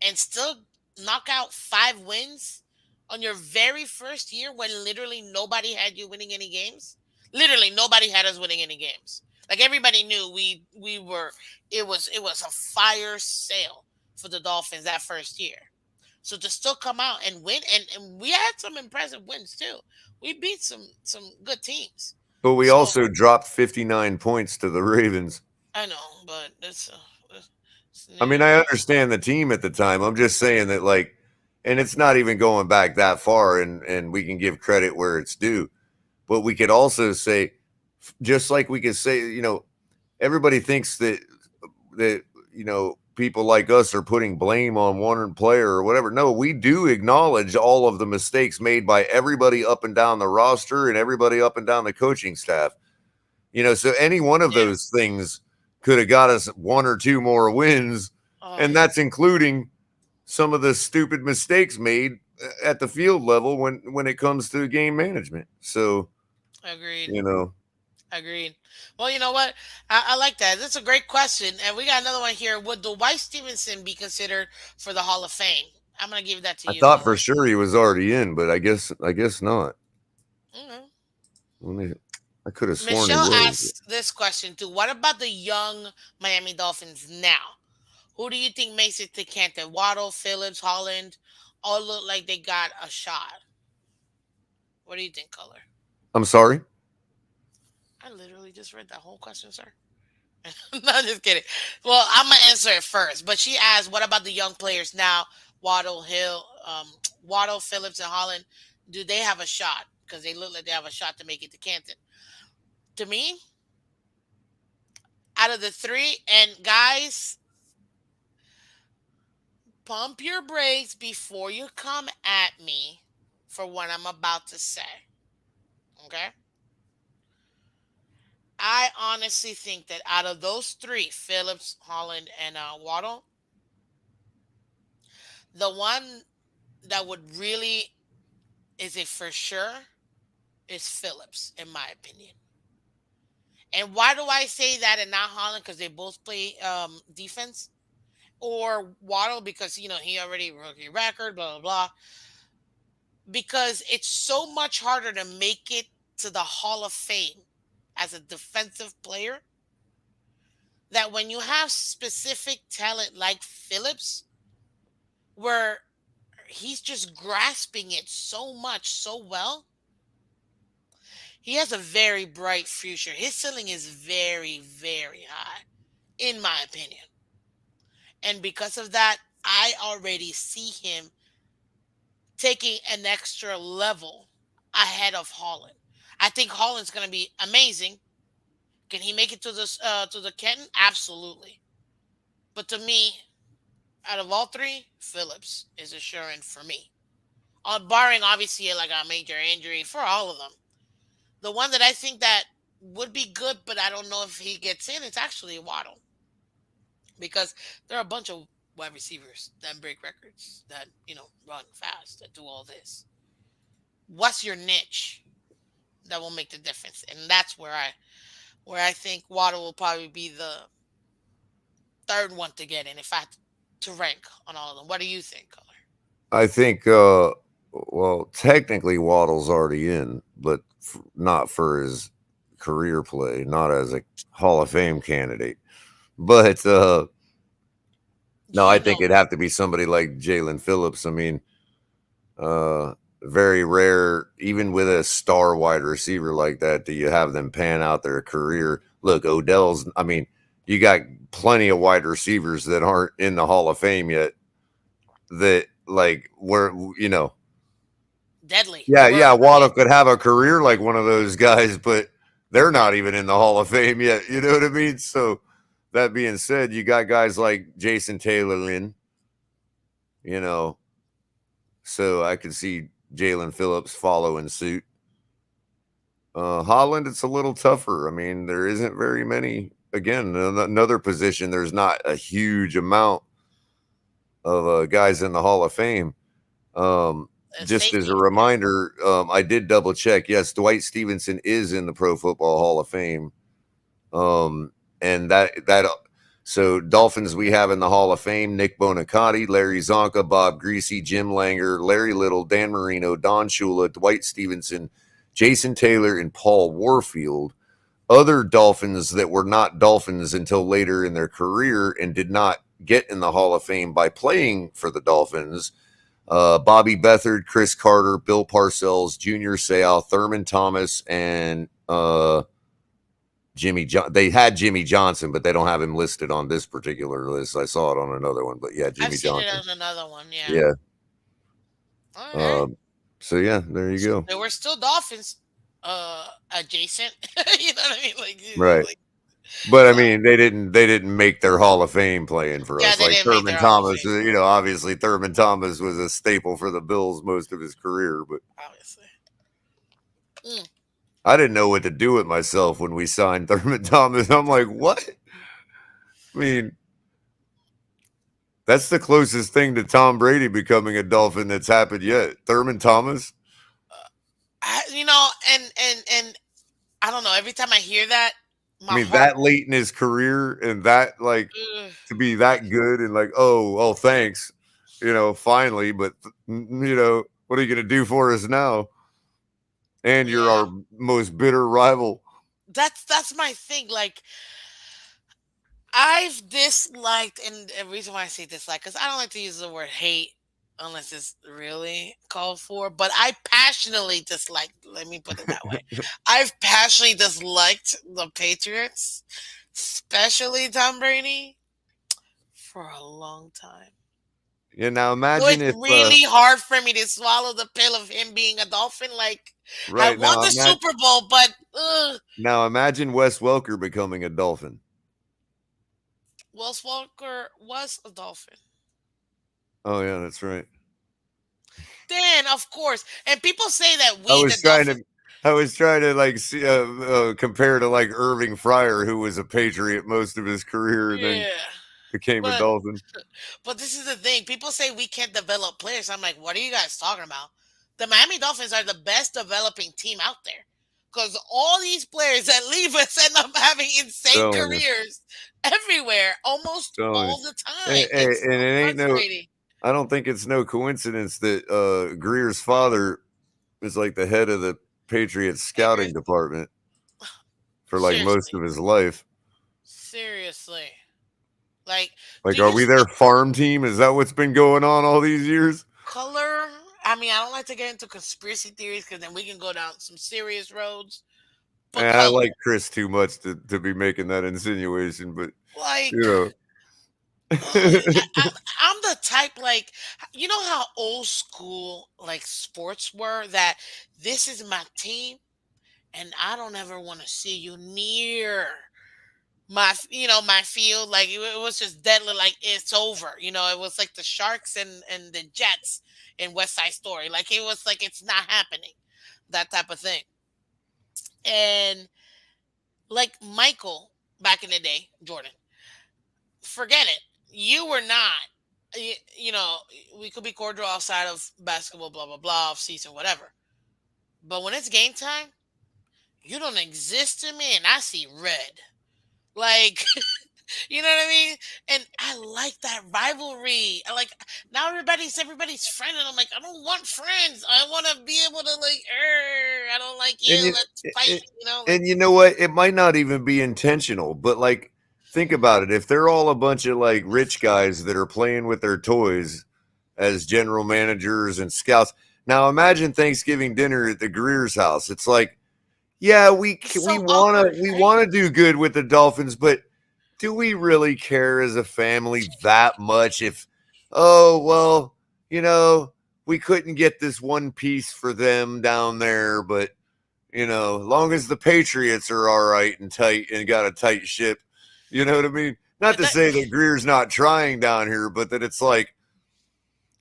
and still knock out 5 wins on your very first year when literally nobody had you winning any games. Literally nobody had us winning any games. Like everybody knew we were it was a fire sale for the Dolphins that first year. So to still come out and win, and we had some impressive wins too. We beat some good teams.
we
So
also dropped 59 points to the Ravens.
I know, but it's
I mean,
neither
I
here.
understand the team at the time. I'm just saying that, like, and it's not even going back that far, and we can give credit where it's due. But we could also say, just like we could say, everybody thinks that people like us are putting blame on one player or whatever. No, we do acknowledge all of the mistakes made by everybody up and down the roster and everybody up and down the coaching staff. So any one of
Yeah.
those things could have got us one or two more wins,
Oh,
and that's including some of the stupid mistakes made at the field level when it comes to game management. So,
agreed.
you know,
Agreed. Well, you know what? I like that. That's a great question. And we got another one here. Would Dwight Stevenson be considered for the Hall of Fame? I'm gonna give that to
I
you,
thought
Color.
for sure he was already in, but I guess not.
Mhm.
Let me, I could have sworn he
Michelle
was.
asked this question too. What about the young Miami Dolphins now? Who do you think makes it to Canton? Waddle, Phillips, Holland, all look like they got a shot. What do you think, Color?
I'm sorry.
I literally just read that whole question, sir. No, just kidding. Well, I'm gonna answer it first. But she asked, "What about the young players now? Waddle, Hill, Waddle, Phillips, and Holland. Do they have a shot? Because they look like they have a shot to make it to Canton." To me, out of the three, and guys, pump your brakes before you come at me for what I'm about to say. Okay, I honestly think that out of those three, Phillips, Holland, and Waddle, the one that would really is a for sure is Phillips, in my opinion. And why do I say that and not Holland? Because they both play defense, or Waddle because he already rookie record, blah blah blah. Because it's so much harder to make it to the Hall of Fame as a defensive player that when you have specific talent like Phillips, where he's just grasping it so much so well, he has a very bright future. His ceiling is very, very high, in my opinion. And because of that, I already see him taking an extra level ahead of Holland. I think Holland's going to be amazing. Can he make it to the Kenton? Absolutely. But to me, out of all three, Phillips is assuring for me. Barring obviously like a major injury for all of them. The one that I think that would be good, but I don't know if he gets in, it's actually Waddle because there are a bunch of wide receivers that break records that run fast that do all this. What's your niche that will make the difference? And that's where I think Waddle will probably be the third one to get in if I had to rank on all of them. What do you think, Color?
I think, well, technically Waddle's already in, but not for his career play, not as a Hall of Fame candidate. But no, I
You
think
know,
it'd have to be somebody like Jalen Phillips. I mean, very rare, even with a star wide receiver like that, do you have them pan out their career. Look, Odell's, I mean, you got plenty of wide receivers that aren't in the Hall of Fame yet that, like, were,
deadly.
yeah,
Were
yeah,
yeah,
Waddle could have a career like one of those guys, but they're not even in the Hall of Fame yet. You know what I mean? So, that being said, you got guys like Jason Taylor in, you know, so I could see Jalen Phillips following suit. Holland, it's a little tougher. I mean, there isn't very many. Again, another position, there's not a huge amount of guys in the Hall of Fame. Um, just as a
safety. Yeah.
reminder, I did double check. Yes, Dwight Stevenson is in the Pro Football Hall of Fame. And so Dolphins we have in the Hall of Fame: Nick Bonacati, Larry Zonka, Bob Greasy, Jim Langer, Larry Little, Dan Marino, Don Shula, Dwight Stevenson, Jason Taylor, and Paul Warfield. Other Dolphins that were not Dolphins until later in their career and did not get in the Hall of Fame by playing for the Dolphins: Bobby Beathard, Chris Carter, Bill Parcells, Junior Seau, Thurman Thomas, and Jimmy John. They had Jimmy Johnson, but they don't have him listed on this particular list. I saw it on another one, but yeah,
I've
Jimmy
seen it
Johnson.
on another one. Yeah.
Yeah.
All right.
Um, so yeah, there you
So
go.
there were still Dolphins adjacent. You know what I mean?
Right.
Like
But I
so.
mean, they didn't make their Hall of Fame playing for
Yeah,
us
they
like
didn't make
Thurman
their Hall of
Thomas.
Fame.
Obviously Thurman Thomas was a staple for the Bills most of his career, but
Obviously. Mm.
I didn't know what to do with myself when we signed Thurman Thomas. I'm like, what? I mean, that's the closest thing to Tom Brady becoming a Dolphin that's happened yet. Thurman Thomas.
And I don't know. Every time I hear that,
I
my
mean,
heart.
that late in his career and that like
Ugh,
to be that good and like, oh, thanks, finally. But what are you gonna do for us now? And you're
yeah,
our most bitter rival.
that's my thing. Like I've disliked, and the reason why I say dislike, because I don't like to use the word hate unless it's really called for. But I passionately dislike. Let me put it that way. I've passionately disliked the Patriots, especially Tom Brady, for a long time.
Now
So
imagine
it's
if
really hard for me to swallow the pill of him being a Dolphin. Like I
right
won
now
the Super Bowl, but
imagine Wes Welker becoming a Dolphin.
Wells Walker was a Dolphin.
Oh yeah, that's right.
Then, of course, and people say that
I
we, the
was trying
Dolphins,
to I was trying to like see, compare to like Irving Fryer, who was a Patriot most of his career and then
yeah.
became a
But
Dolphin.
but this is the thing. People say we can't develop players. I'm like, what are you guys talking about? The Miami Dolphins are the best developing team out there. Because all these players that leave us end up having insane
Telling you,
careers everywhere, almost
telling you.
all the time. It's
And
so
it ain't no.
frustrating.
I don't think it's no coincidence that Greer's father is like the head of the Patriots scouting
Patriots,
department for like most
seriously.
of his life.
Seriously. Like,
Like,
do
are
you
we
see
their farm team? Is that what's been going on all these years?
color? I mean, I don't like to get into conspiracy theories because then we can go down some serious roads. But
And I
color,
like Chris too much to be making that insinuation, but
like,
you
oh,
know.
I'm the type like, you know how old school like sports were, that this is my team and I don't ever want to see you near my field. Like it was just deadly, like it's over. It was like the Sharks and the Jets in West Side Story. Like it was like it's not happening, that type of thing. And like Michael back in the day, Jordan, forget it. You were not. We could be cordial outside of basketball, blah blah blah, off season, whatever. But when it's game time, you don't exist to me, and I see red. Like, you know what I mean? And I like that rivalry. I like, now everybody's friend, and I'm like, I don't want friends. I want to be able to like, I don't like you.
and you
Let's fight.
and,
Like,
and you know what? It might not even be intentional, but like think about it. If they're all a bunch of like rich guys that are playing with their toys as general managers and scouts. Now imagine Thanksgiving dinner at the Greer's house. It's like, yeah,
it's
we
so
want
awkward,
to we
right?
want to do good with the Dolphins, but do we really care as a family that much if oh, well, you know, we couldn't get this one piece for them down there, but long as the Patriots are all right and tight and got a tight ship, you know what I mean? Not to
That,
say that Greer's not trying down here, but that it's like,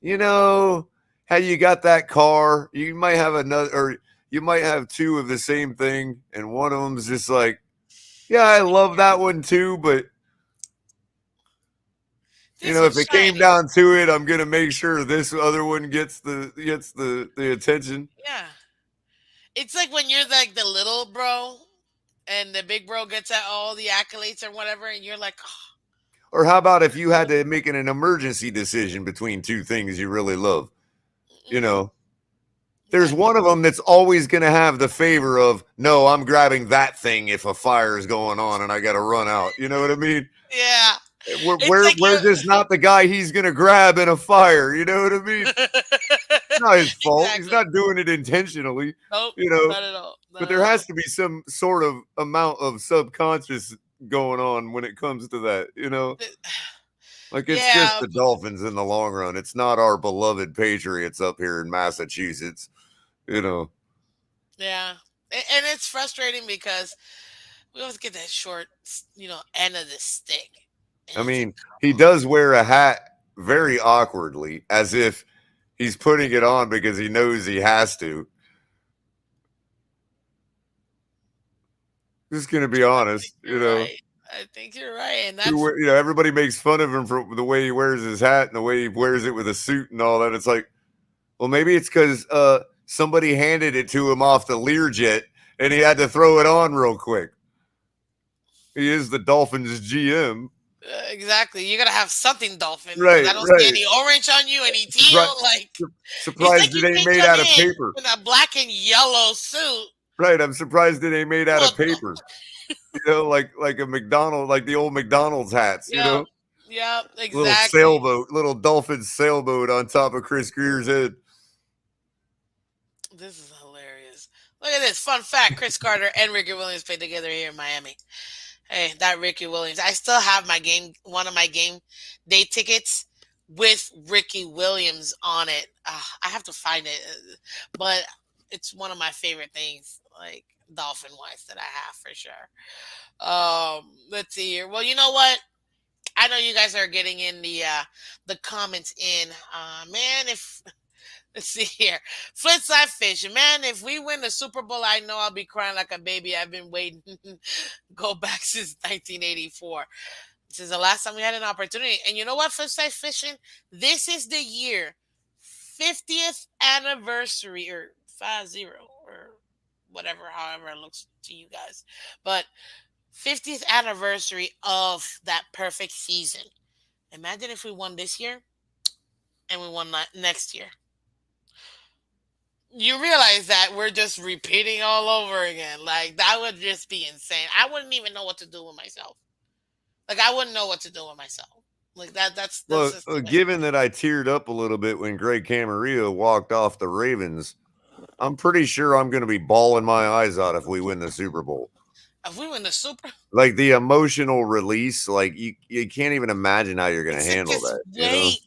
you know, how you got that car, you might have another, or you might have two of the same thing, and one of them's just like, yeah, I love that one too, but
this
if
one's
it came
shiny.
down to it, I'm gonna make sure this other one gets the attention.
Yeah. It's like when you're like the little bro and the big bro gets at all the accolades or whatever, and you're like, oh,
Or how about if you had to make an emergency decision between two things you really love? You
mm-hmm.
know, there's one of them that's always going to have the favor of, no, I'm grabbing that thing if a fire is going on and I got to run out. You know what I mean?
Yeah.
We're,
It's
we're,
like
we're just not the guy he's going to grab in a fire. You know what I mean?
you're
It's not his fault. He's
exactly.
not doing it intentionally,
Nope,
you know,
not at all.
but
Not at
there
all.
has to be some sort of amount of subconscious going on when it comes to that, Like it's just
Yeah,
the Dolphins in the long run. It's not our beloved Patriots up here in Massachusetts, you know.
yeah. And it's frustrating because we always get that short, end of the stick. And
I
it's like,
mean, he
come on.
does wear a hat very awkwardly, as if he's putting it on because he knows he has to. Just gonna be
I think
honest,
you're right. I think you're right. And that's,
everybody makes fun of him for the way he wears his hat and the way he wears it with a suit and all that. It's like, well, maybe it's because somebody handed it to him off the Learjet and he had to throw it on real quick. He is the Dolphins GM.
exactly. You gotta have something dolphin because
Right,
I don't see
right.
any orange on you, any teal.
Surpri-
Like, it's like
surprised
you
it ain't
can't
made
come
out of paper.
in a black and yellow suit.
Right, I'm surprised it ain't made out of
What the?
paper. Like a McDonald, like the old McDonald's hats.
Yep. Yep.
Little
Exactly.
sailboat, little dolphin sailboat on top of Chris Greer's head.
This is hilarious. Look at this. Fun fact: Chris Carter and Ricky Williams played together here in Miami. Hey, that Ricky Williams. I still have one of my game day tickets with Ricky Williams on it. I have to find it, but it's one of my favorite things, like dolphin wise, that I have for sure. Let's see here. Well, you know what? I know you guys are getting in the comments in. Man, if let's see here. Flipside Fish. Man, if we win the Super Bowl, I know I'll be crying like a baby. I've been waiting. Go back since 1984. This is the last time we had an opportunity. And you know what, Flipside Fishing? This is the year 50th anniversary, or 50, or whatever, however it looks to you guys. But 50th anniversary of that perfect season. Imagine if we won this year and we won next year. You realize that we're just repeating all over again. Like, that would just be insane. I wouldn't even know what to do with myself. Like I wouldn't know what to do with myself. Like that's
Well,
just the way.
given that I teared up a little bit when Greg Camarillo walked off the Ravens, I'm pretty sure I'm going to be bawling my eyes out if we win the Super Bowl.
If we win the Super,
Like the emotional release, like you can't even imagine how you're going to
it's like
handle
this
that, you know?
way.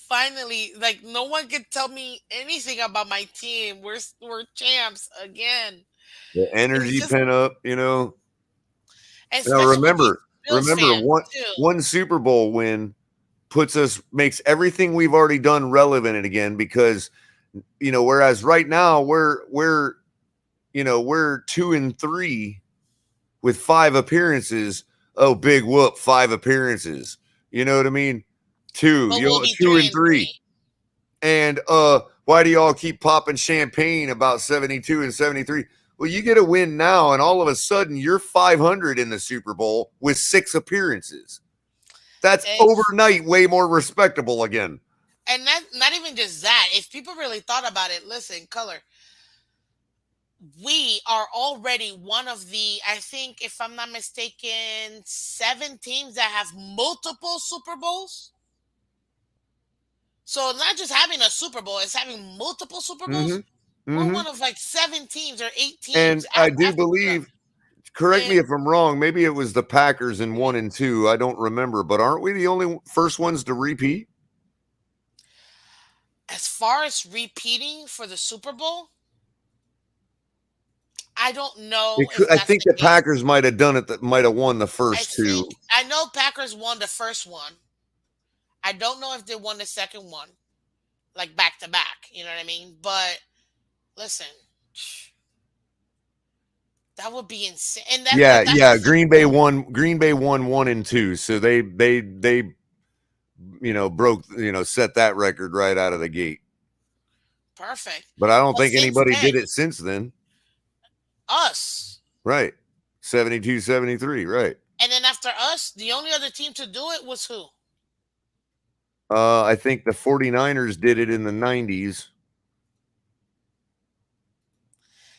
Finally, like no one can tell me anything about my team. We're champs again.
The
It's
energy
just,
pent up, you know? Now
especially with these Bills
remember
fans
one
too.
one Super Bowl win puts us makes everything we've already done relevant again because whereas right now we're 2-3 with 5 appearances. Oh, big whoop, 5 appearances. You know what I mean?
But we'll be
two
three
and
and
three.
three.
And why do y'all keep popping champagne about 72 and 73? Well, you get a win now, and all of a sudden you're 500 in the Super Bowl with 6 appearances. That's
It's
overnight way more respectable again.
and not even just that. If people really thought about it, listen, Color, we are already one of the, I think, if I'm not mistaken, 7 teams that have multiple Super Bowls. So not just having a Super Bowl, it's having multiple Super
Mm-hmm.
Bowls. We're
Mm-hmm.
one of like 7 teams or eight
And
teams
I do
after them.
believe, correct me
And
if I'm wrong, maybe it was the Packers in 1 and 2. I don't remember, but aren't we the only first ones to repeat?
as far as repeating for the Super Bowl, I don't know if
I
that's
think
the
the
case.
Packers might have done it. That might have won the
I
first
think
two.
I know Packers won the first one. I don't know if they won the second one, like back to back. You know what I mean? But listen, that would be insane. And
Yeah,
that's the
yeah.
thing.
Green Bay won 1 and 2, so they broke set that record right out of the gate.
Perfect.
But I don't
But
think
since
anybody
then,
did it since then.
us.
Right. 72, 73. Right.
And then after us, the only other team to do it was who?
I think the 49ers did it in the 90s.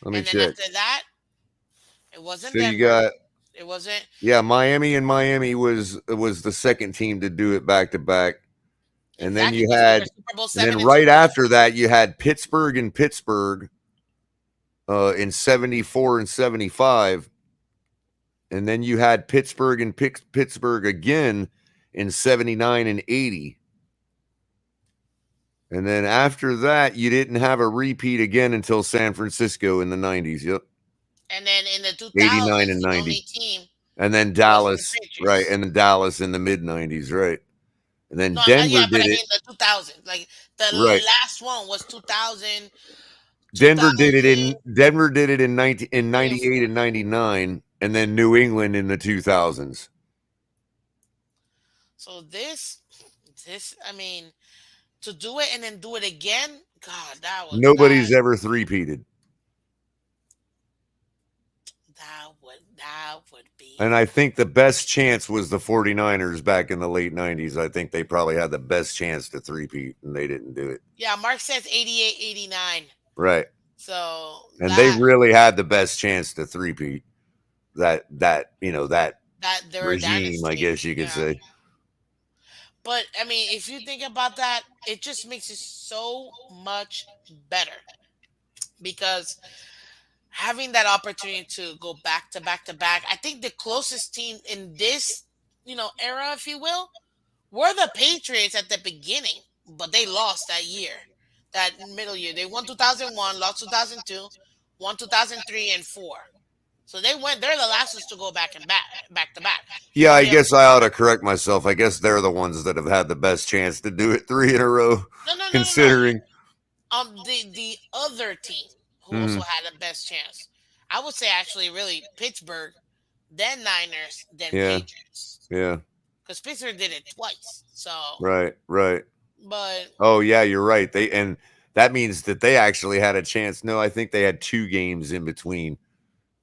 Let me
And then
check.
after that, it wasn't
So you
Denver.
got
It wasn't.
yeah, Miami was the second team to do it back to back. And then
Exactly,
you
because we were
had
Super Bowl
and then
7 and
right
Super Bowl
after
6.
that you had Pittsburgh and Pittsburgh in 74 and 75. And then you had Pittsburgh and Pittsburgh again in 79 and 80. And then after that, you didn't have a repeat again until San Francisco in the 90s. Yep.
And then in the
89
2000s,
and
the
90.
only team
And then
was the
Dallas, right?
Patriots.
And then Dallas in the mid 90s, right? And then
No,
Denver
yeah, but
did
I
it,
mean the 2000s. Like the
right?
last one was 2000, 2003
Denver did it in 19 in
and
98
4.
and 99, and then New England in the 2000s.
So I mean, to do it and then do it again, God,
Nobody's ever three-peated.
that would
And
be.
I think the best chance was the 49ers back in the late 90s. I think they probably had the best chance to three-peat, and they didn't do it.
Yeah, Mark says 88, 89.
Right.
So
And they really had the best chance to three-peat. That
that they're a
regime, I
dynasty.
guess you could
Yeah.
say.
But I mean, if you think about that, it just makes it so much better because having that opportunity to go back to back to back, I think the closest team in this, era, if you will, were the Patriots at the beginning, but they lost that year, that middle year. They won 2001, lost 2002, won 2003 and 4. So they're the last ones to go back to back.
Yeah, I
Nobody ever
guess I
did
ought
that.
to correct myself. I guess they're the ones that have had the best chance to do it 3 in a row,
No, no, no, no, no.
considering.
The other team who also
Mhm.
had the best chance, I would say actually really Pittsburgh, then Niners, then
Yeah,
Patriots,
yeah,
because Pittsburgh did it twice. So,
right, right.
but
Oh, yeah, you're right. And that means that they actually had a chance. No, I think they had 2 games in between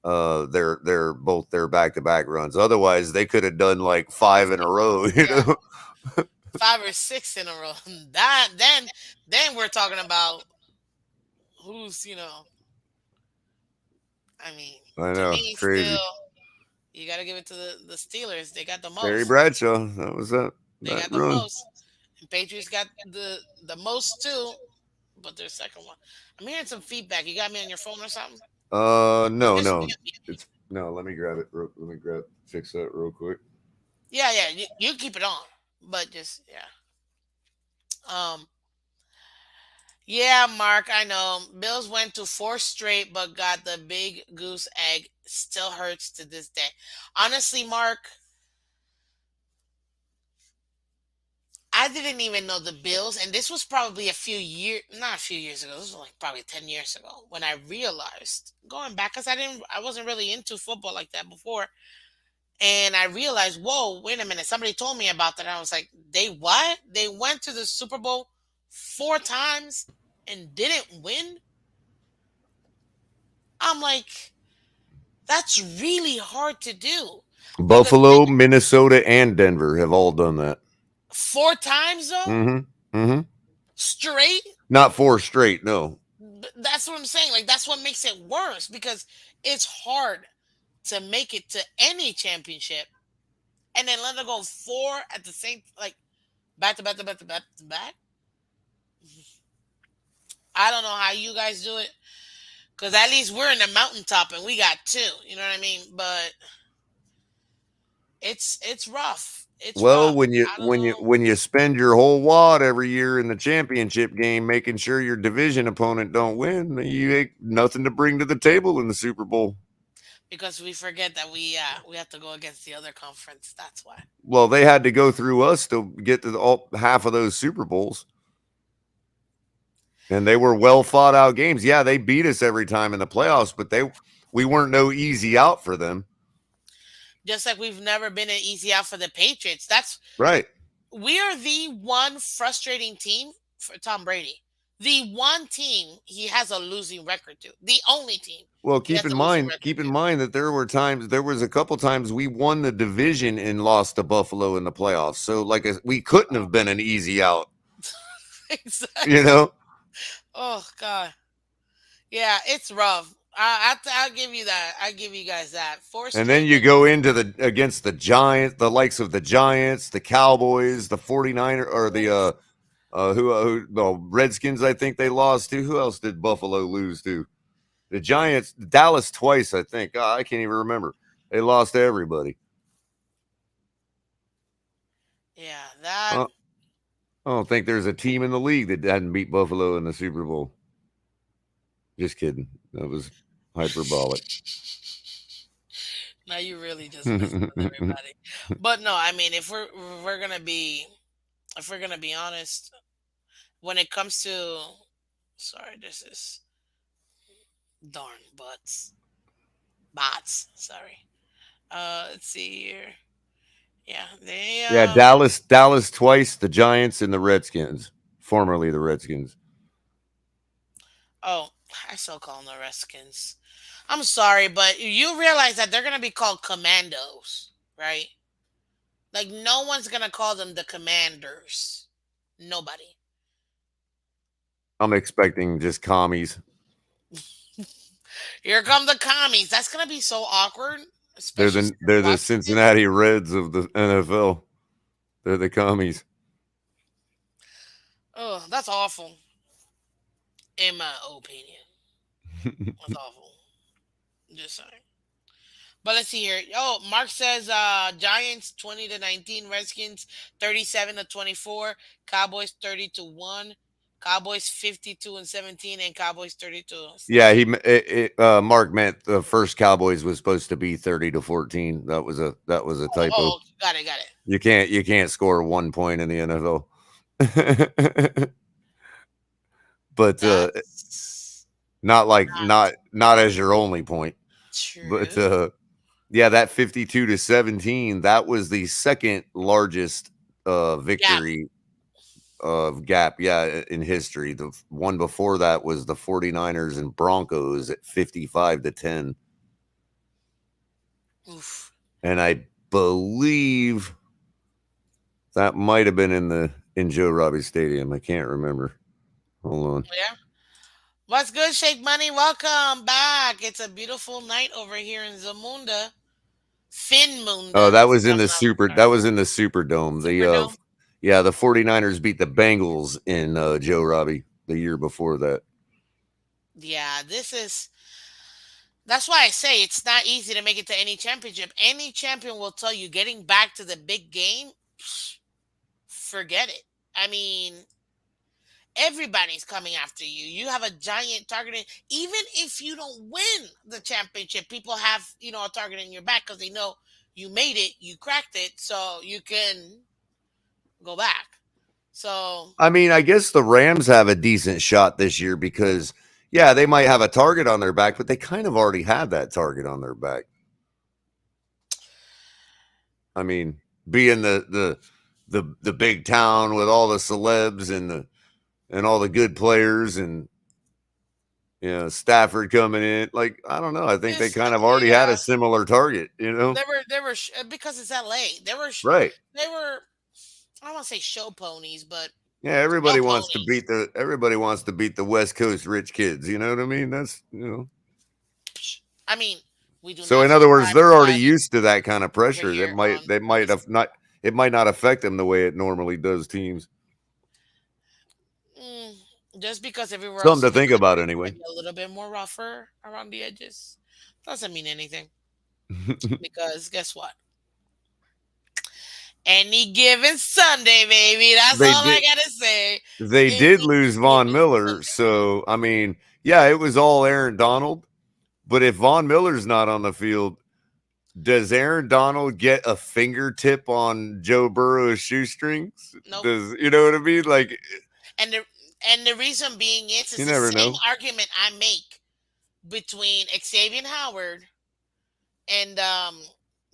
their back-to-back runs. Otherwise, they could have done like 5 in a row,
yeah, 5 or 6 in a row. That then we're talking about who's. I mean,
I
to
know,
me
crazy.
still, You got to give it to the Steelers. They got the
Terry
most.
Bradshaw. That was
They
that
got the
run.
most. And Patriots got the most too, but their second one. I'm hearing some feedback. You got me on your phone or something?
No,
Just
no.
mute me.
It's no. Let me grab it. Let me grab fix that real quick.
Yeah, yeah. You keep it on, but just yeah. Um, yeah, Mark. I know. Bills went to four straight, but got the big goose egg. Still hurts to this day. Honestly, Mark, I didn't even know the Bills, and this was probably a few years, not a few years ago. This was like probably 10 years ago when I realized going back because I wasn't really into football like that before, and I realized, whoa, wait a minute, somebody told me about that. And I was like, they what? They went to the Super Bowl four times and didn't win. I'm like, that's really hard to do because
Buffalo, Minnesota, and Denver have all done that.
four times though,
Mm-hmm. Mm-hmm.
straight.
Not four straight. No.
That's what I'm saying. Like that's what makes it worse because it's hard to make it to any championship and then let it go four at the same like back to back to back to back to back. I don't know how you guys do it because at least we're in the mountaintop and we got two. You know what I mean? But it's rough. It's
Well,
rough.
when you
I don't
when you
know
when you spend your whole wad every year in the championship game making sure your division opponent don't win, you ain't nothing to bring to the table in the Super Bowl.
because we forget that we have to go against the other conference. That's why.
Well, they had to go through us to get to all half of those Super Bowls, and they were well fought out games. Yeah, they beat us every time in the playoffs, but they we weren't no easy out for them.
Just like we've never been an easy out for the Patriots. That's
Right.
we are the one frustrating team for Tom Brady. The one team he has a losing record to. The only team
Well,
he has a losing record
keep in
to.
mind that there was a couple times we won the division and lost to Buffalo in the playoffs. So we couldn't have been an easy out, you
Exactly.
know?
Oh God. Yeah, it's rough. I'll give you that. I give you guys that. Four
And then
straight
you
wins.
go into the against the Giants, the likes of the Giants, the Cowboys, the 49er or the the Redskins I think they lost to. Who else did Buffalo lose to? The Giants, Dallas twice, I think. I can't even remember. They lost to everybody.
Yeah, that.
Uh, I don't think there's a team in the league that hadn't beat Buffalo in the Super Bowl. Just kidding. That was hyperbolic.
Now you really just messing with everybody. But no, I mean, if we're gonna be if we're gonna be honest, when it comes to sorry, this is darn bots. Sorry. Let's see here. Yeah, they
Yeah, Dallas twice, the Giants and the Redskins, formerly the Redskins.
oh, I still call them the Redskins. I'm sorry, but you realize that they're gonna be called Commandos, right? Like no one's gonna call them the Commanders. Nobody.
I'm expecting just commies.
Here come the commies. That's gonna be so awkward, especially since
They're the
Washington.
Cincinnati Reds of the NFL. They're the commies.
Oh, that's awful, in my opinion. That's awful. Just saying. But let's see here. Oh, Mark says Giants 20-19, Redskins 37-24, Cowboys 30-1, Cowboys 52-17, and Cowboys 32.
Yeah, Mark meant the first Cowboys was supposed to be 30-14. That was a typo.
Oh, got it, got it.
You can't score 1 point in the NFL. But
That's
not as your only point. But
true.
yeah, that 52-17, that was the second largest
Yeah.
victory of gap, yeah, in history. The one before that was the 49ers and Broncos at 55-10.
Oof.
And I believe that might have been in Joe Robbie Stadium. I can't remember. Hold on.
Yeah. What's good, Shake Money? Welcome back. It's a beautiful night over here in Zamunda. Fin Moon
Oh, that
does,
was
if
in
I'm
the
not
super.
sorry.
That was in the Superdome.
Superdome.
Yeah, the 49ers beat the Bengals in Joe Robbie the year before that.
Yeah, this is that's why I say it's not easy to make it to any championship. Any champion will tell you getting back to the big game, forget it. I mean, everybody's coming after you. You have a giant targeting. Even if you don't win the championship, people have, a target in your back because they know you made it, you cracked it, so you can go back. So,
I mean, I guess the Rams have a decent shot this year because, yeah, they might have a target on their back, but they kind of already have that target on their back. I mean, being the big town with all the celebs and all the good players and Stafford coming in, like I don't know. I think they
it's
kind of already had a
yeah,
similar target,
because it's LA.
Right?
They were I don't want to say show ponies, but
Yeah,
snow ponies.
everybody wants to beat the West Coast rich kids. You know what I mean?
I mean, we do
So
not
in other words,
subscribe
they're
to
already
that
used to that kind of
over
pressure.
here
They
on
might
this.
have not it might not affect them the way it normally does teams.
Mm, just because everywhere else
Something
in
to
the
think about
country is
anyway.
maybe a little bit more rougher around the edges, doesn't mean anything. Because guess what? Any given Sunday, baby. That's
they
all I
did
gotta say.
they did
Any
lose Von
given
Miller,
Sunday.
so I mean, yeah, it was all Aaron Donald. But if Von Miller's not on the field, does Aaron Donald get a fingertip on Joe Burrow's shoestrings?
Nope.
Does you know what I mean? Like
And the reason being is
you
it's the
never
same
know,
argument I make between Xavier Howard and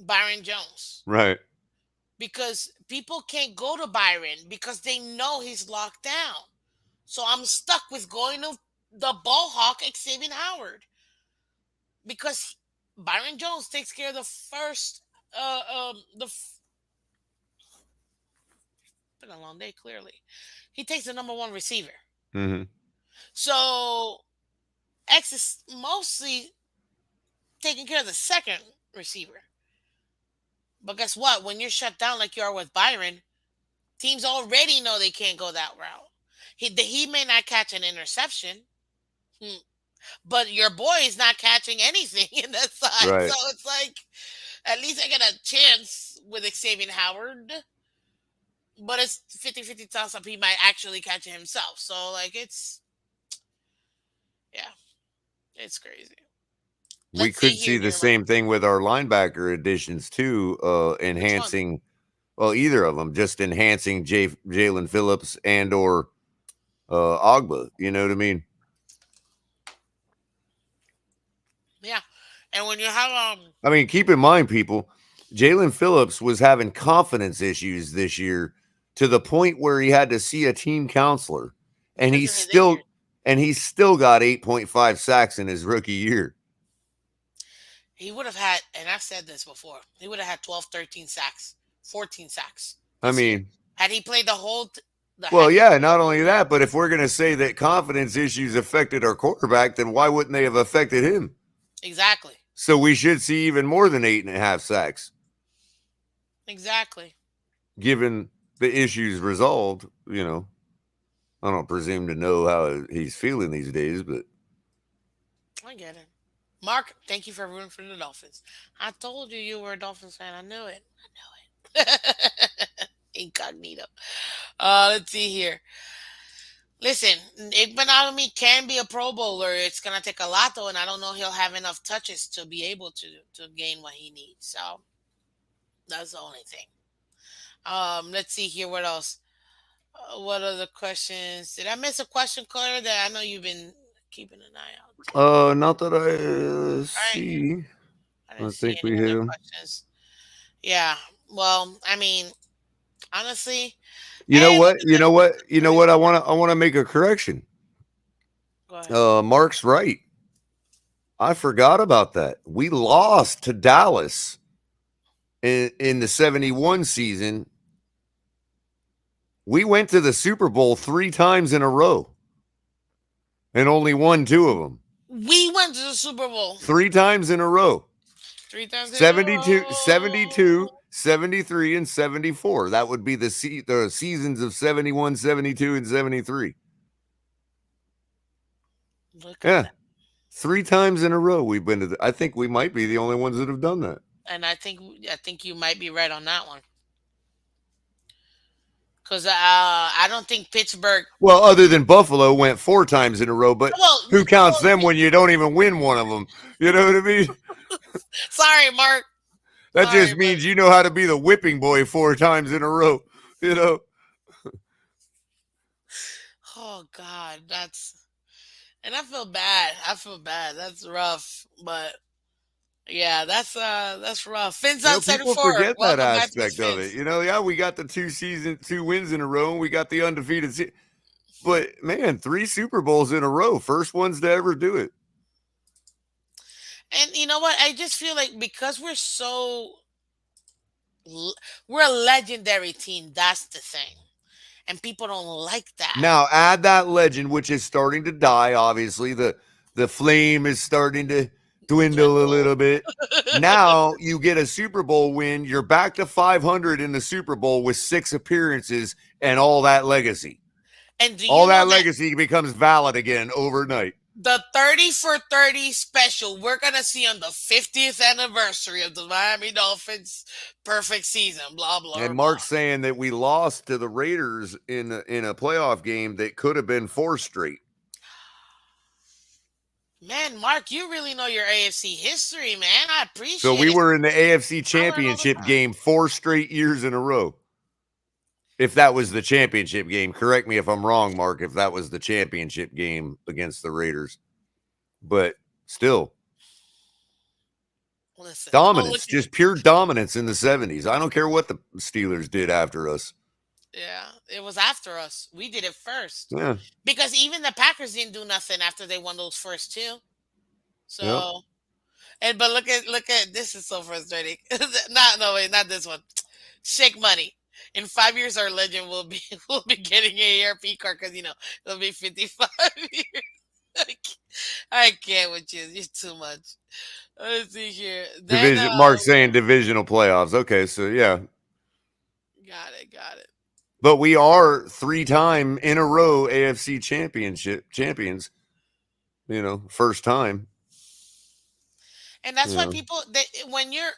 Byron Jones.
right?
Because people can't go to Byron because they know he's locked down. So I'm stuck with going to the ball hawk Xavier Howard because Byron Jones takes care of the first. Been a long day. Clearly, he takes the number one receiver.
Mm-hmm.
So X is mostly taking care of the second receiver. But guess what? When you're shut down like you are with Byron, teams already know they can't go that route. He may not catch an interception, hmm, but your boy is not catching anything in that side. So
Right.
it's like, at least I get a chance with Xavier Howard, but it's 50-50 toss up. He might actually catch it himself. So, like, yeah, it's crazy.
We
Let's see
could
here,
see the
Nirma.
same thing with our linebacker additions too,
Which one?
enhancing. Well, either of them, just enhancing Jalen Phillips and or Ogba. You know what I mean?
Yeah. And when you have,
I mean, keep in mind, people, Jalen Phillips was having confidence issues this year to the point where he had to see a team counselor, and
because of his injury,
he's still got 8.5 sacks in his rookie year.
he would have had, and I've said this before, he would have had 12, 13 sacks, 14 sacks
I
this year.
mean,
Had he played
well,
had he
yeah,
played the
not
whole
only
year?
that, but if we're going to say that confidence issues affected our quarterback, then why wouldn't they have affected him?
Exactly.
So we should see even more than 8.5 sacks,
Exactly.
given the issues resolved. I don't presume to know how he's feeling these days, but
I get it. Mark, thank you for rooting for the Dolphins. I told you you were a Dolphins fan. I knew it. I knew it. Incognito. Let's see here. Listen, Igbanalami can be a Pro Bowler. It's gonna take a lot though, and I don't know he'll have enough touches to be able to gain what he needs. So that's the only thing. Let's see here. What else? What other questions? Did I miss a question, Claire? That I know you've been keeping an eye out too.
not that I
All right.
see.
I
I
didn't see
think
any
we hit
other
him.
questions. Yeah. Well, I mean, honestly,
You know
look
what?
at
You
this.
know what? You
What
know
is
what?
it?
I want to make a correction.
Go ahead.
Mark's right. I forgot about that. We lost to Dallas in the 71 season. We went to the Super Bowl 3 times in a row and only won 2 of them.
We went to the Super Bowl
3 times in a row.
Three times in a
72,
row.
73, and 74. That would be the seasons of 71, 72, and 73.
Look at
Yeah.
that.
3 times in a row we've been to I think we might be the only ones that have done that.
And I think you might be right on that one. Because I don't think Pittsburgh.
Well, other than Buffalo went 4 times in a row, but who counts
Well,
them when you don't even win one of them? You know what I mean?
sorry, Mark.
That
Sorry,
just
but
means you know how to be the whipping boy 4 times in a row. You know,
oh God, that's and I feel bad. I feel bad. That's rough. But yeah, that's rough. Fins on seventy
people
four.
forget that
Welcome back to Miss
aspect of it.
Fins.
Yeah, we got the 2 wins in a row, and we got the undefeated. But man, 3 Super Bowls in a row, first ones to ever do it.
And you know what? I just feel like because l- we're a legendary team. That's the thing, and people don't like that.
Now add that legend, which is starting to die. Obviously, the flame is starting to dwindle a
Dwindle.
little bit. Now you get a Super Bowl win. You're back to 500 in the Super Bowl with 6 appearances and all that legacy.
And do
All
you know
that
that
legacy becomes valid again overnight.
the 30 for 30 special we're going to see on the 50th anniversary of the Miami Dolphins perfect season, blah, blah,
And
blah.
Mark's saying that we lost to the Raiders in a playoff game that could have been 4 straight.
Man, Mark, you really know your AFC history, man. I
So
appreciate
we
it.
were in the AFC
I learn all the
Championship
time.
game 4 straight years in a row. If that was the championship game, correct me if I'm wrong, Mark, if that was the championship game against the Raiders. But still,
Listen, oh, look
dominance,
at,
just pure dominance in the 70s. I don't care what the Steelers did after us.
yeah, it was after us. We did it first.
Yeah.
Because even the Packers didn't do nothing after they won those first two.
Yep.
So, and but look at this is so frustrating. Not no wait, not this one. Shake money. In 5 years, our legend will be will be getting a ARP card because it'll be 55 years. I can't, I can't with you. You're too much. Let's see here. Then
Division Mark's saying divisional playoffs. Okay, so yeah.
got it.
But we are 3 time in a row AFC championship champions, first time.
And that's
You
why
know,
when you're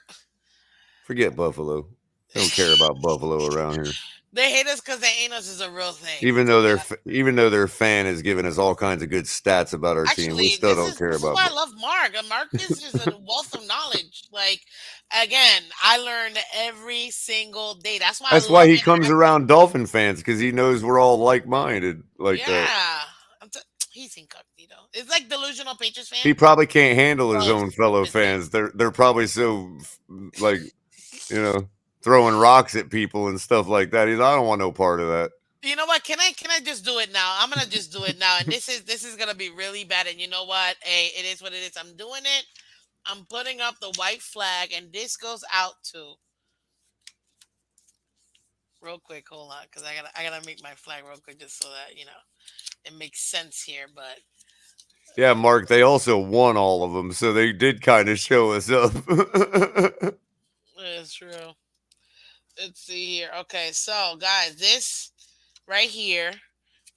forget Buffalo. They don't care about Buffalo around here.
they hate us because they ain't us is a real thing.
Even though their fan is giving us all kinds of good stats about our team, we
Actually,
still don't care
this is
about.
why I love Mark. And Mark is just a wealth of knowledge. Like again, I learn every single day. That's why I
That's why
love
he comes
interacting.
around Dolphin fans because he knows we're all like minded like that.
Yeah, he's incognito. It's like delusional Patriots fan
He probably can't handle his
loves
own fellow
Pittsburgh.
fans. They're probably so like you know throwing rocks at people and stuff like that. I don't want no part of that.
You know what? Can I just do it now? I'm gonna just do it now, and this is gonna be really bad. And you know what? Hey, it is what it is. I'm doing it. I'm putting up the white flag, and this goes out to real quick. Hold on, because I gotta make my flag real quick just so that it makes sense here. But
Yeah, Mark, they also won all of them, so they did kind of show us up.
it's true. Let's see here. Okay, so guys, this right here,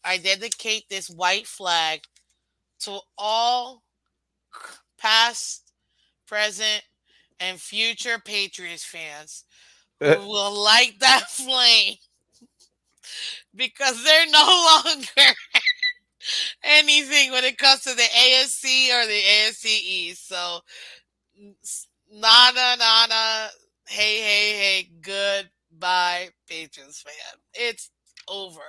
I dedicate this white flag to all past, present, and future Patriots fans who will light that flame because they're no longer anything when it comes to the AFC or the AFC East. So, nada, nada, hey, hey, hey, goodbye, Patriots fan. It's over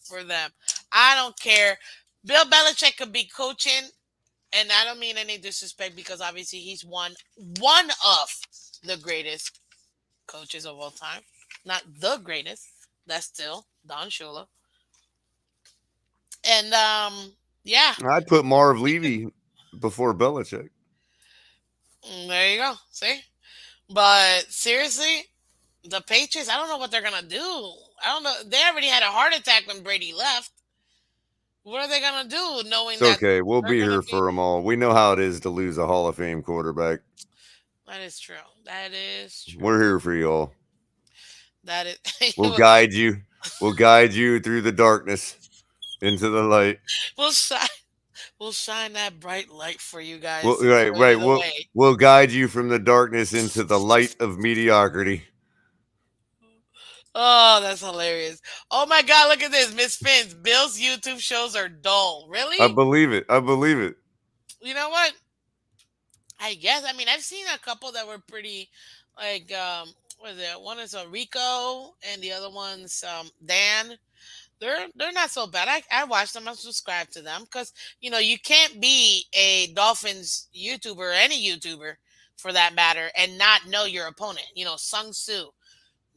for them. I don't care. Bill Belichick could be coaching, and I don't mean any disrespect because obviously he's one of the greatest coaches of all time. Not the greatest. That's still Don Shula. And yeah,
I'd put Marv Levy before Belichick.
there you go. See? But seriously, the Patriots, I don't know what they're gonna do. I don't know. They already had a heart attack when Brady left. What are they gonna do, knowing
It's
that
okay. We'll
they're
be
gonna
here
be?
for them all. We know how it is to lose a Hall of Fame quarterback.
That is true. That is
We're
true.
here for y'all.
That is.
We'll guide you. We'll guide you through the darkness into the light.
we'll shine. We'll shine that bright light for you
We'll,
guys to
right,
show you
right.
the way.
We'll guide you from the darkness into the light of mediocrity.
Oh, that's hilarious. Oh my God, look at this. Miss Fins, Bill's YouTube shows are dull.
I
Really?
believe it. I believe it.
You know what? I guess. I mean, I've seen a couple that were pretty, like, what is it? One is a Rico, and the other one's Dan. They're not so bad. I watch them. I subscribe to them because you can't be a Dolphins YouTuber or any YouTuber for that matter and not know your opponent. Sung Tzu,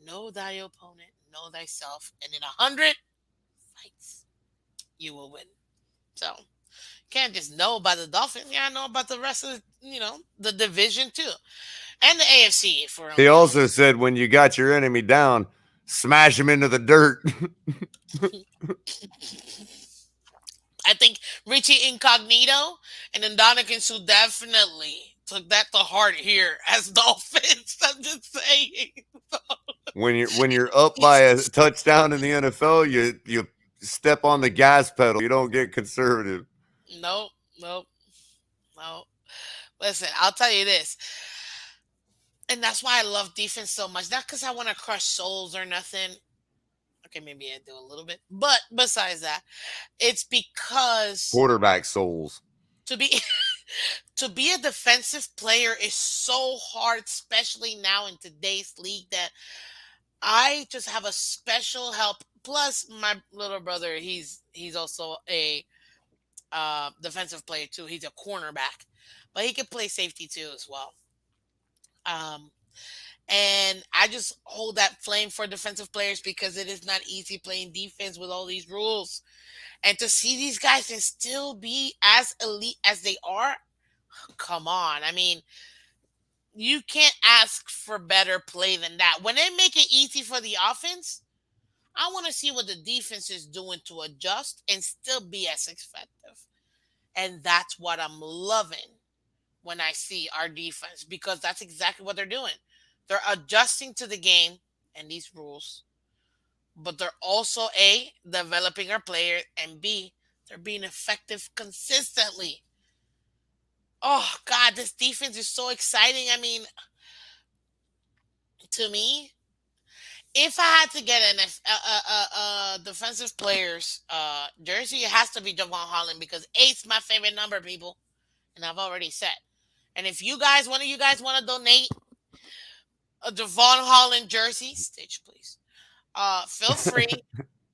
know thy opponent, know thyself, and in 100 fights you will win. So can't just know about the Dolphins. Yeah, I know about the rest of the division too, and the AFC for
He
you know.
also said, when you got your enemy down, smash him into the dirt.
I think Richie Incognito and Ndonagin Sue definitely took that to heart here as Dolphins. I'm just saying.
When you're up by a touchdown in the NFL, you step on the gas pedal. You don't get conservative.
Nope, nope, nope. Listen, I'll tell you this, and that's why I love defense so much. Not because I want to crush souls or nothing. Okay, maybe I do a little bit, but besides that, it's because
Quarterback souls.
to be to be a defensive player is so hard, especially now in today's league. That I just have a special help. Plus, my little brother, he's also a defensive player too. He's a cornerback, but he can play safety too as well. Um, and I just hold that flame for defensive players because it is not easy playing defense with all these rules. And to see these guys and still be as elite as they are, come on. I mean, you can't ask for better play than that. When they make it easy for the offense, I want to see what the defense is doing to adjust and still be as effective. And that's what I'm loving when I see our defense because that's exactly what they're doing. They're adjusting to the game and these rules, but they're also A, developing our player, and B, they're being effective consistently. Oh, God, this defense is so exciting. I mean, to me, if I had to get defensive players jersey, it has to be Javon Holland because eight's my favorite number, people, and I've already said. And if one of you guys want to donate a Javon Holland jersey, stitch please. Feel free.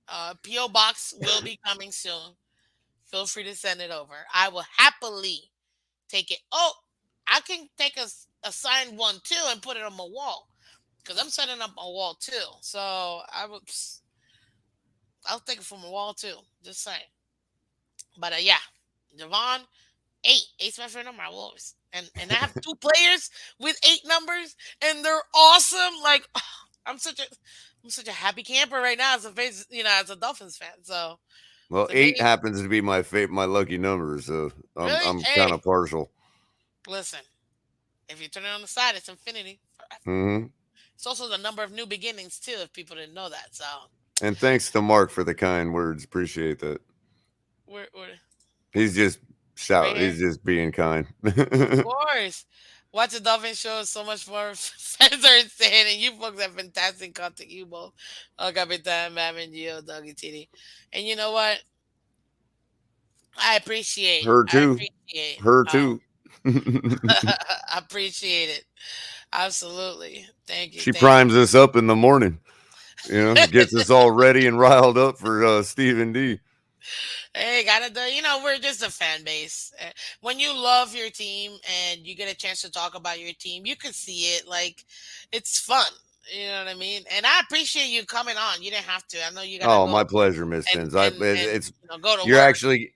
PO box will be coming soon. Feel free to send it over. I will happily take it. Oh, I can take a signed one too and put it on my wall because I'm setting up my wall too. So I'll take it from a wall too. Just saying. But yeah, Javon, eight's my favorite number. I will always and I have two players with eight numbers, and they're awesome. Like I'm such a I'm such a happy camper right now as a Dolphins fan. So
Well,
to me,
8 happens to be my lucky number, so
really,
I'm kind
hey,
of partial.
listen. If you turn it on the side, it's infinity forever.
Hmm.
It's also the number of new beginnings too. If people didn't know that, so
And thanks to Mark for the kind words. Appreciate that.
we're
He's just
right here.
He's just being kind.
Of course. Watch the Dolphin show is so much more fans are insane, and you folks have fantastic content. You both, Capitan, Mam, and Gio, Doggy Titty. And you know what? I appreciate.
Her
I
too.
appreciate.
Her too.
I appreciate it. Absolutely. Thank you.
She
Thank
primes us up in the morning. Gets us all ready and riled up for Stephen D.
Hey, gotta do. We're just a fan base. When you love your team and you get a chance to talk about your team, you can see it. Like, it's fun. You know what I mean? And I appreciate you coming on. You didn't have to. I know you gotta
Oh,
go
my pleasure, Miss
and
Fins.
and and
It's
go to
you're
work.
actually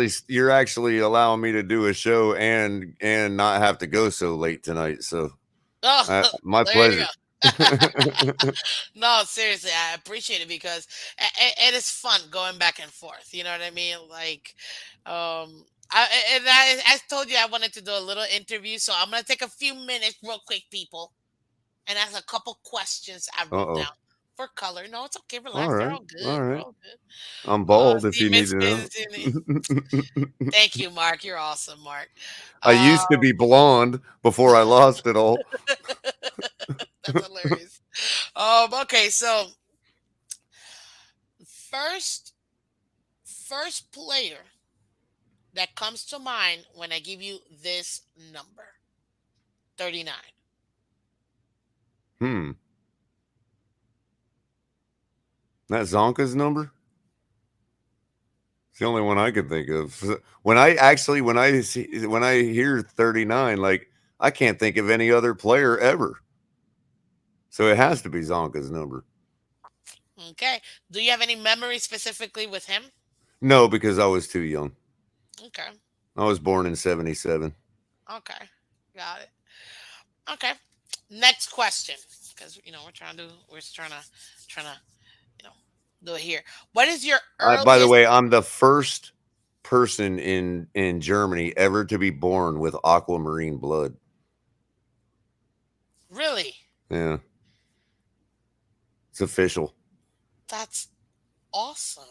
So,
you're actually allowing me to do a show and not have to go so late tonight. So
oh,
my
there you
pleasure.
go. No, seriously, I appreciate it because it is fun going back and forth. You know what I mean? Like, um, I told you I wanted to do a little interview, so I'm gonna take a few minutes, real quick, people, and ask a couple questions I
Uh
wrote
oh.
down for color. No, it's okay.
All
Relax. They're
right.
all good.
All
They're
right.
all good.
I'm bald if
See,
you need
Miss
to
Fizz
know.
is in it. Thank you, Mark. You're awesome, Mark.
I
Uh,
used to be blonde before I lost it all.
that's hilarious. Okay, so first first player that comes to mind when I give you this number, 39.
Hmm. That Zonka's number? It's the only one I could think of. When I hear 39, like I can't think of any other player ever. So it has to be Zonka's number.
Okay. Do you have any memory specifically with him?
No, because I was too young.
Okay.
I was born in 77.
Okay. Got it. Okay. Next question. Because we're trying to, you know, do it here. What is your
By the
earliest
way, I'm the first person in Germany ever to be born with aquamarine blood.
really?
Yeah, it's official.
That's awesome.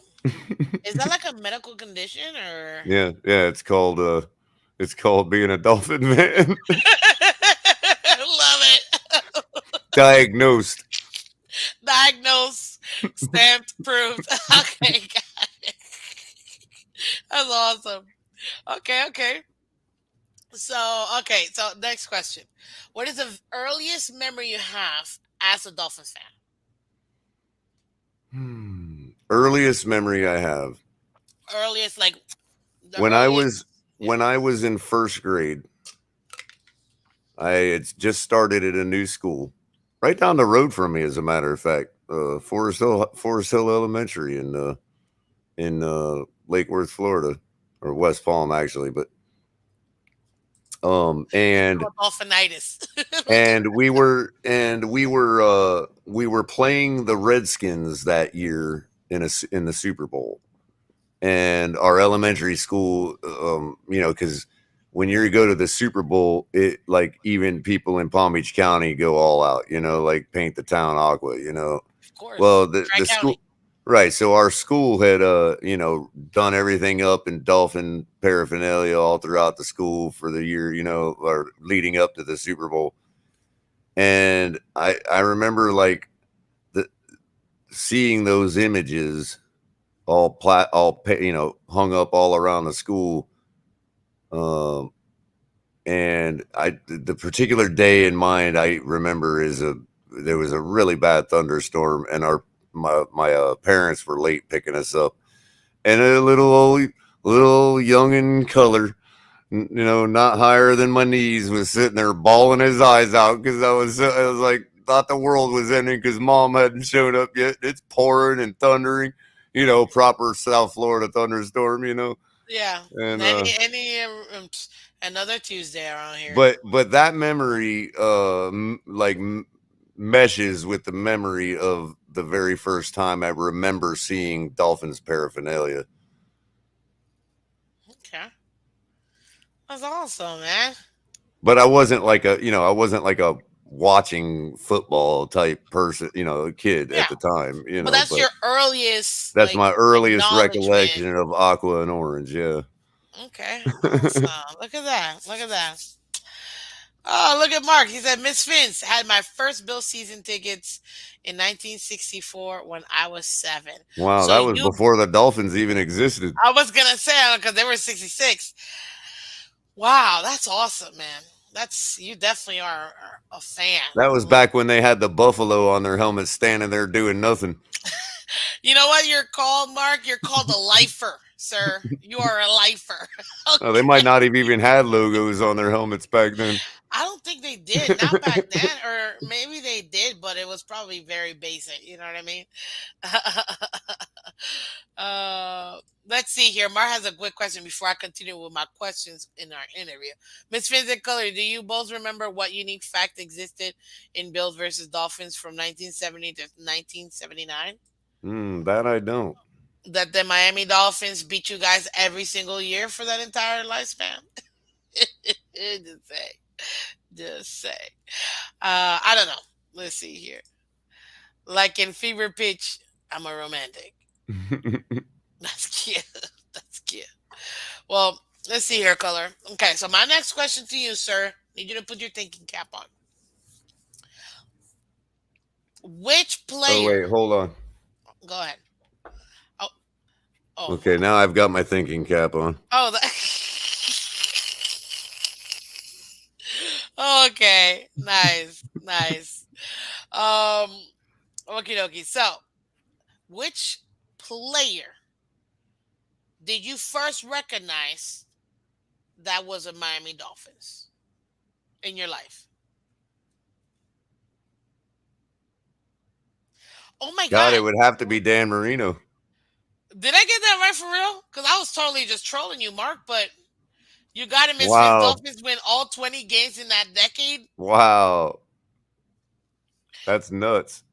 Is that like a medical condition or
Yeah, yeah, it's called being a dolphin man.
love it.
Diagnosed.
Diagnosed, stamped, proved. Okay, got it. That's awesome. Okay. So next question. What is the earliest memory you have as a Dolphins fan?
Earliest memory I have.
Earliest, like the
When I
earliest.
was
Yeah.
when I was in first grade, I had just started at a new school, right down the road from me, as a matter of fact, Forest Hill Elementary in Lake Worth, Florida, or West Palm actually. But um
You
and
call it dolphinitis.
we were playing the Redskins that year in the Super Bowl, and our elementary school, because when you go to the Super Bowl, it like even people in Palm Beach County go all out, like paint the town aqua,
Of course,
Well,
Tri
the
County.
school, right? So our school had, done everything up in dolphin paraphernalia all throughout the school for the year, or leading up to the Super Bowl, and I remember like the seeing those images hung up all around the school. Um, and the particular day in mind I remember there was a really bad thunderstorm, and my parents were late picking us up, and a little young in color, not higher than my knees, was sitting there bawling his eyes out because I was like thought the world was ending because mom hadn't shown up yet. It's pouring and thundering, proper South Florida thunderstorm,
Yeah,
and
another Tuesday around here.
but that memory meshes with the memory of the very first time I remember seeing Dolphins paraphernalia.
Okay, that's awesome, man.
But I wasn't like a watching football type person, kid
Yeah,
at the time,
but that's
but
your earliest
that's
like
my earliest
acknowledgement.
recollection of aqua and orange. Yeah.
Okay, awesome. Look at that. Look at that. Oh, look at Mark. He said Miss Vince had my first Bill season tickets in 1964 when I was 7.
Wow,
So
that was
you,
before the Dolphins even existed.
I was gonna say because they were 66. Wow, that's awesome, man. That's you definitely are a fan.
That was back when they had the buffalo on their helmets standing there doing nothing.
You know what you're called, Mark? You're called a lifer, sir. You are a lifer.
Oh, they might not have even had logos on their helmets back then.
I don't think they did. Not back then, or maybe they did, but it was probably very basic. You know what I mean? Let's see here. Mar has a quick question before I continue with my questions in our interview. Miss Fins and Color, do you both remember what unique fact existed in Bills versus Dolphins from 1970 to 1979?
That I don't.
that the Miami Dolphins beat you guys every single year for that entire lifespan? Just say, just say. I don't know. Let's see here. Like in Fever Pitch, I'm a romantic. That's cute. That's cute. Well, let's see here, Color. Okay, so my next question to you, sir. Need you to put your thinking cap on. Which
Oh
player?
wait, hold on.
Go ahead. Oh, oh,
Okay, now I've got my thinking cap on.
oh. Okay, nice, nice. Um, okie dokie. So, which player did you first recognize that was a Miami Dolphins in your life? Oh my
God,
God.
it would have to be Dan Marino.
Did I get that right for real? Because I was totally just trolling you, Mark, but you got it, Misfits.
Wow,
Dolphins win all 20 games in that decade.
wow, that's nuts.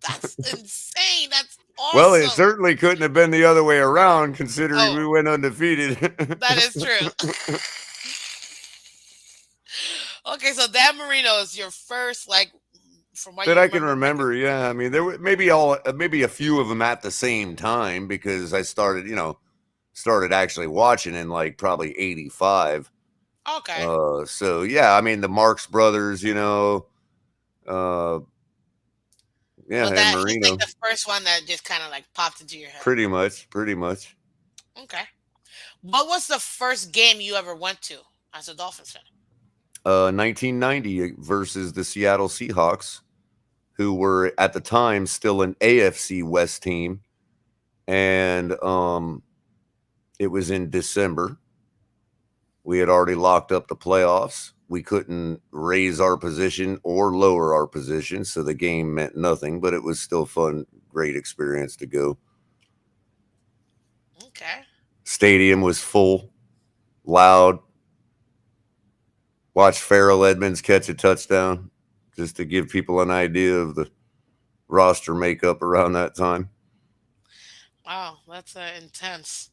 That's insane. That's
Well, it
awesome.
certainly couldn't have been the other way around, considering
Oh,
we went undefeated.
that is true. Okay, so Dan Marino is your first, like, from what
That
you
I can
remember back in
remember,
the
yeah. I
day.
mean, there were maybe a few of them at the same time because I started, started actually watching in like probably '85.
Okay.
So yeah, I mean the Marx Brothers, uh, yeah,
Was
and
that he's like
Marino,
the first one that just kind of like popped into your head?
pretty much, pretty much.
Okay. What was the first game you ever went to as a Dolphins fan?
1990 versus the Seattle Seahawks, who were at the time still an AFC West team, and it was in December. We had already locked up the playoffs. We couldn't raise our position or lower our position, so the game meant nothing, but it was still fun, great experience to go.
Okay.
Stadium was full, loud. Watched Farrell Edmonds catch a touchdown just to give people an idea of the roster makeup around that time.
Wow, that's intense.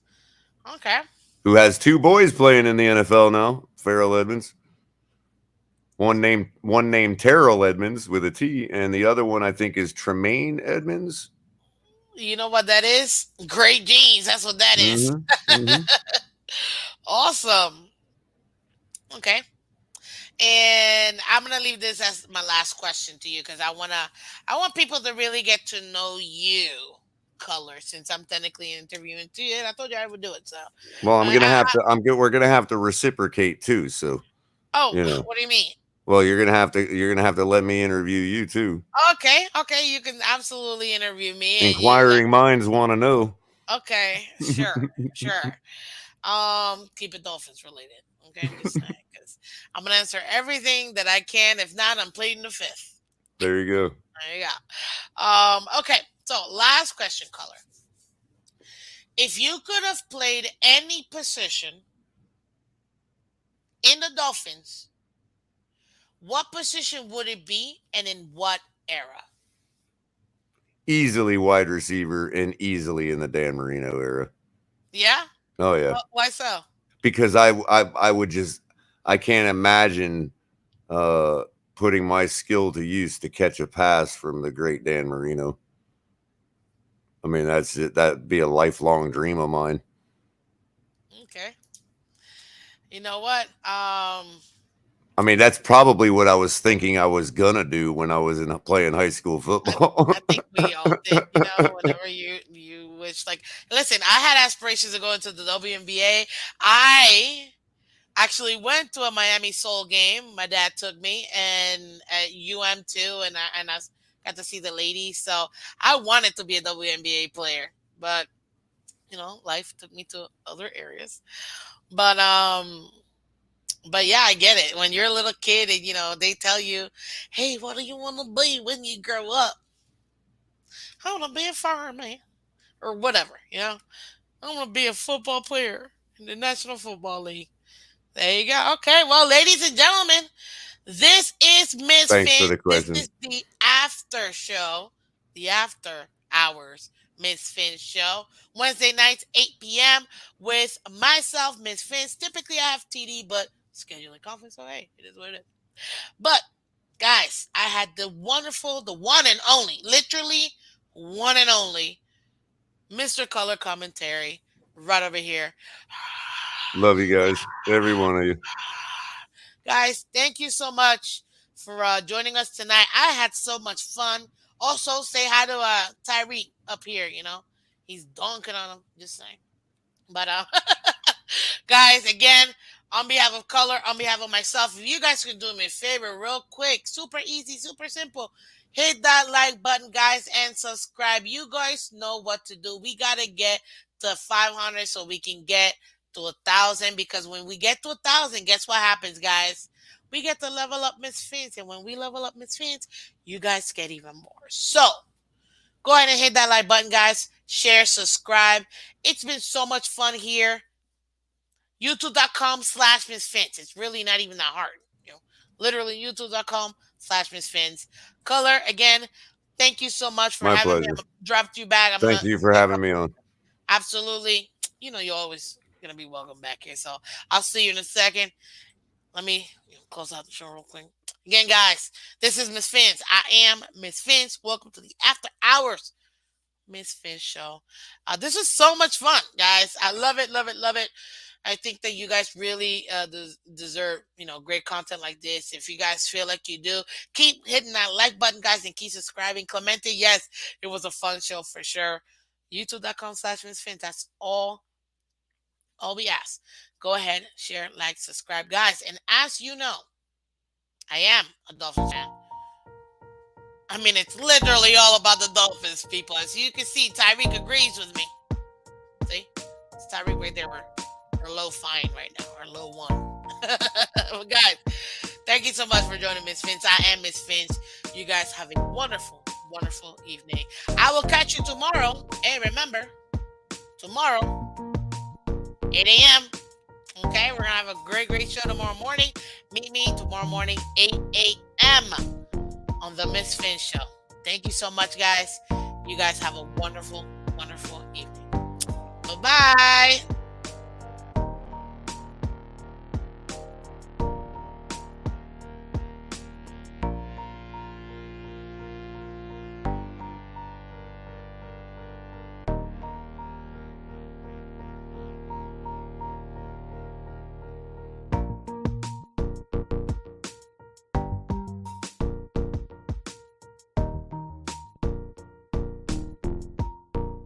Okay.
Who has two boys playing in the NFL now? Farrell Edmonds. One named Terrell Edmonds with a T, and the other one I think is Tremaine Edmonds.
You know what that is? Great genes. That's what that is.
Mm-hmm. Mm-hmm.
Awesome. Okay. And I'm gonna leave this as my last question to you because I want people to really get to know you, Color, since I'm technically interviewing to you, and I told you I would do it. So,
Well, I'm gonna have
I
to. I'm good. We're gonna have to reciprocate too. So
oh,
you know.
what do you mean?
Well, you're gonna have to let me interview you too.
Okay, okay, you can absolutely interview me, and you let
Inquiring minds want to know.
okay, sure, sure. Keep it Dolphins related. Okay, I'm just saying because I'm gonna answer everything that I can. If not, I'm pleading the fifth.
There you go.
There you go. Okay. So last question, Color. If you could have played any position in the Dolphins, what position would it be, and in what era?
Easily wide receiver and easily in the Dan Marino era.
Yeah.
Oh yeah,
Why so?
because I would just I can't imagine uh, putting my skill to use to catch a pass from the great Dan Marino. I mean, that's it. That'd be a lifelong dream of mine.
Okay. You know what?
I mean, that's probably what I was thinking I was gonna do when I was in playing high school
I
football.
I think we all did. Whenever you wish, like, listen, I had aspirations of going to the WNBA. I actually went to a Miami Soul game. My dad took me, and at UM too, and I got to see the ladies. So I wanted to be a WNBA player, but life took me to other areas. But but yeah, I get it. When you're a little kid, and they tell you, "Hey, what do you want to be when you grow up?" I want to be a fireman or whatever. I want to be a football player in the National Football League. There you go. Okay, well, ladies and gentlemen, this is Miss
Thanks for
Finn.
the
This
question.
is the after show, the after hours Miss Fins Show. Wednesday nights, 8 p.m. with myself, Miss Fins. Typically, I have TD, but scheduling conflict, so hey, it is what it is. But, guys, I had the wonderful, the one and only, literally one and only, Mr. Color Commentary right over here.
Love you guys, every one of you.
Guys, thank you so much for joining us tonight. I had so much fun. Also, say hi to Tyreek up here. He's donking on him. Just saying. But guys, again, on behalf of Color, on behalf of myself, if you guys could do me a favor, real quick, super easy, super simple. Hit that like button, guys, and subscribe. You guys know what to do. We gotta get to 500 so we can get to 1,000. Because when we get to 1,000, guess what happens, guys? We get to level up Miss Fins, and when we level up Miss Fins, you guys get even more. So go ahead and hit that like button, guys. Share, subscribe. It's been so much fun here. YouTube.com/Miss Fins. It's really not even that hard. Literally YouTube.com/Miss Fins. Color, again, thank you so much for
My
having me. I'm
pleasure.
gonna drop you back. I'm
Thank
gonna
you for
take
having
off.
me on.
Absolutely. You're always gonna be welcome back here. So I'll see you in a second. Let me close out the show real quick. Again, guys, this is Miss Fins. I am Miss Fins. Welcome to the After Hours Miss Fins show. This is so much fun, guys. I love it, love it, love it. I think that you guys really deserve, great content like this. If you guys feel like you do, keep hitting that like button, guys, and keep subscribing. Clemente, yes, it was a fun show for sure. YouTube.com/Miss Fins. That's all we ask. Go ahead, share, like, subscribe, guys. And as you know, I am a Dolphins fan. I mean, it's literally all about the Dolphins, people. As you can see, Tyreek agrees with me. See? It's Tyreek right there. We're low fine right now. We're low one. Well, guys, thank you so much for joining Miss Fins. I am Miss Fins. You guys have a wonderful, wonderful evening. I will catch you tomorrow. Hey, remember, tomorrow, 8 a.m. Okay, we're going to have a great, great show tomorrow morning. Meet me tomorrow morning, 8 a.m. on the Miss Fins Show. Thank you so much, guys. You guys have a wonderful, wonderful evening. Bye-bye.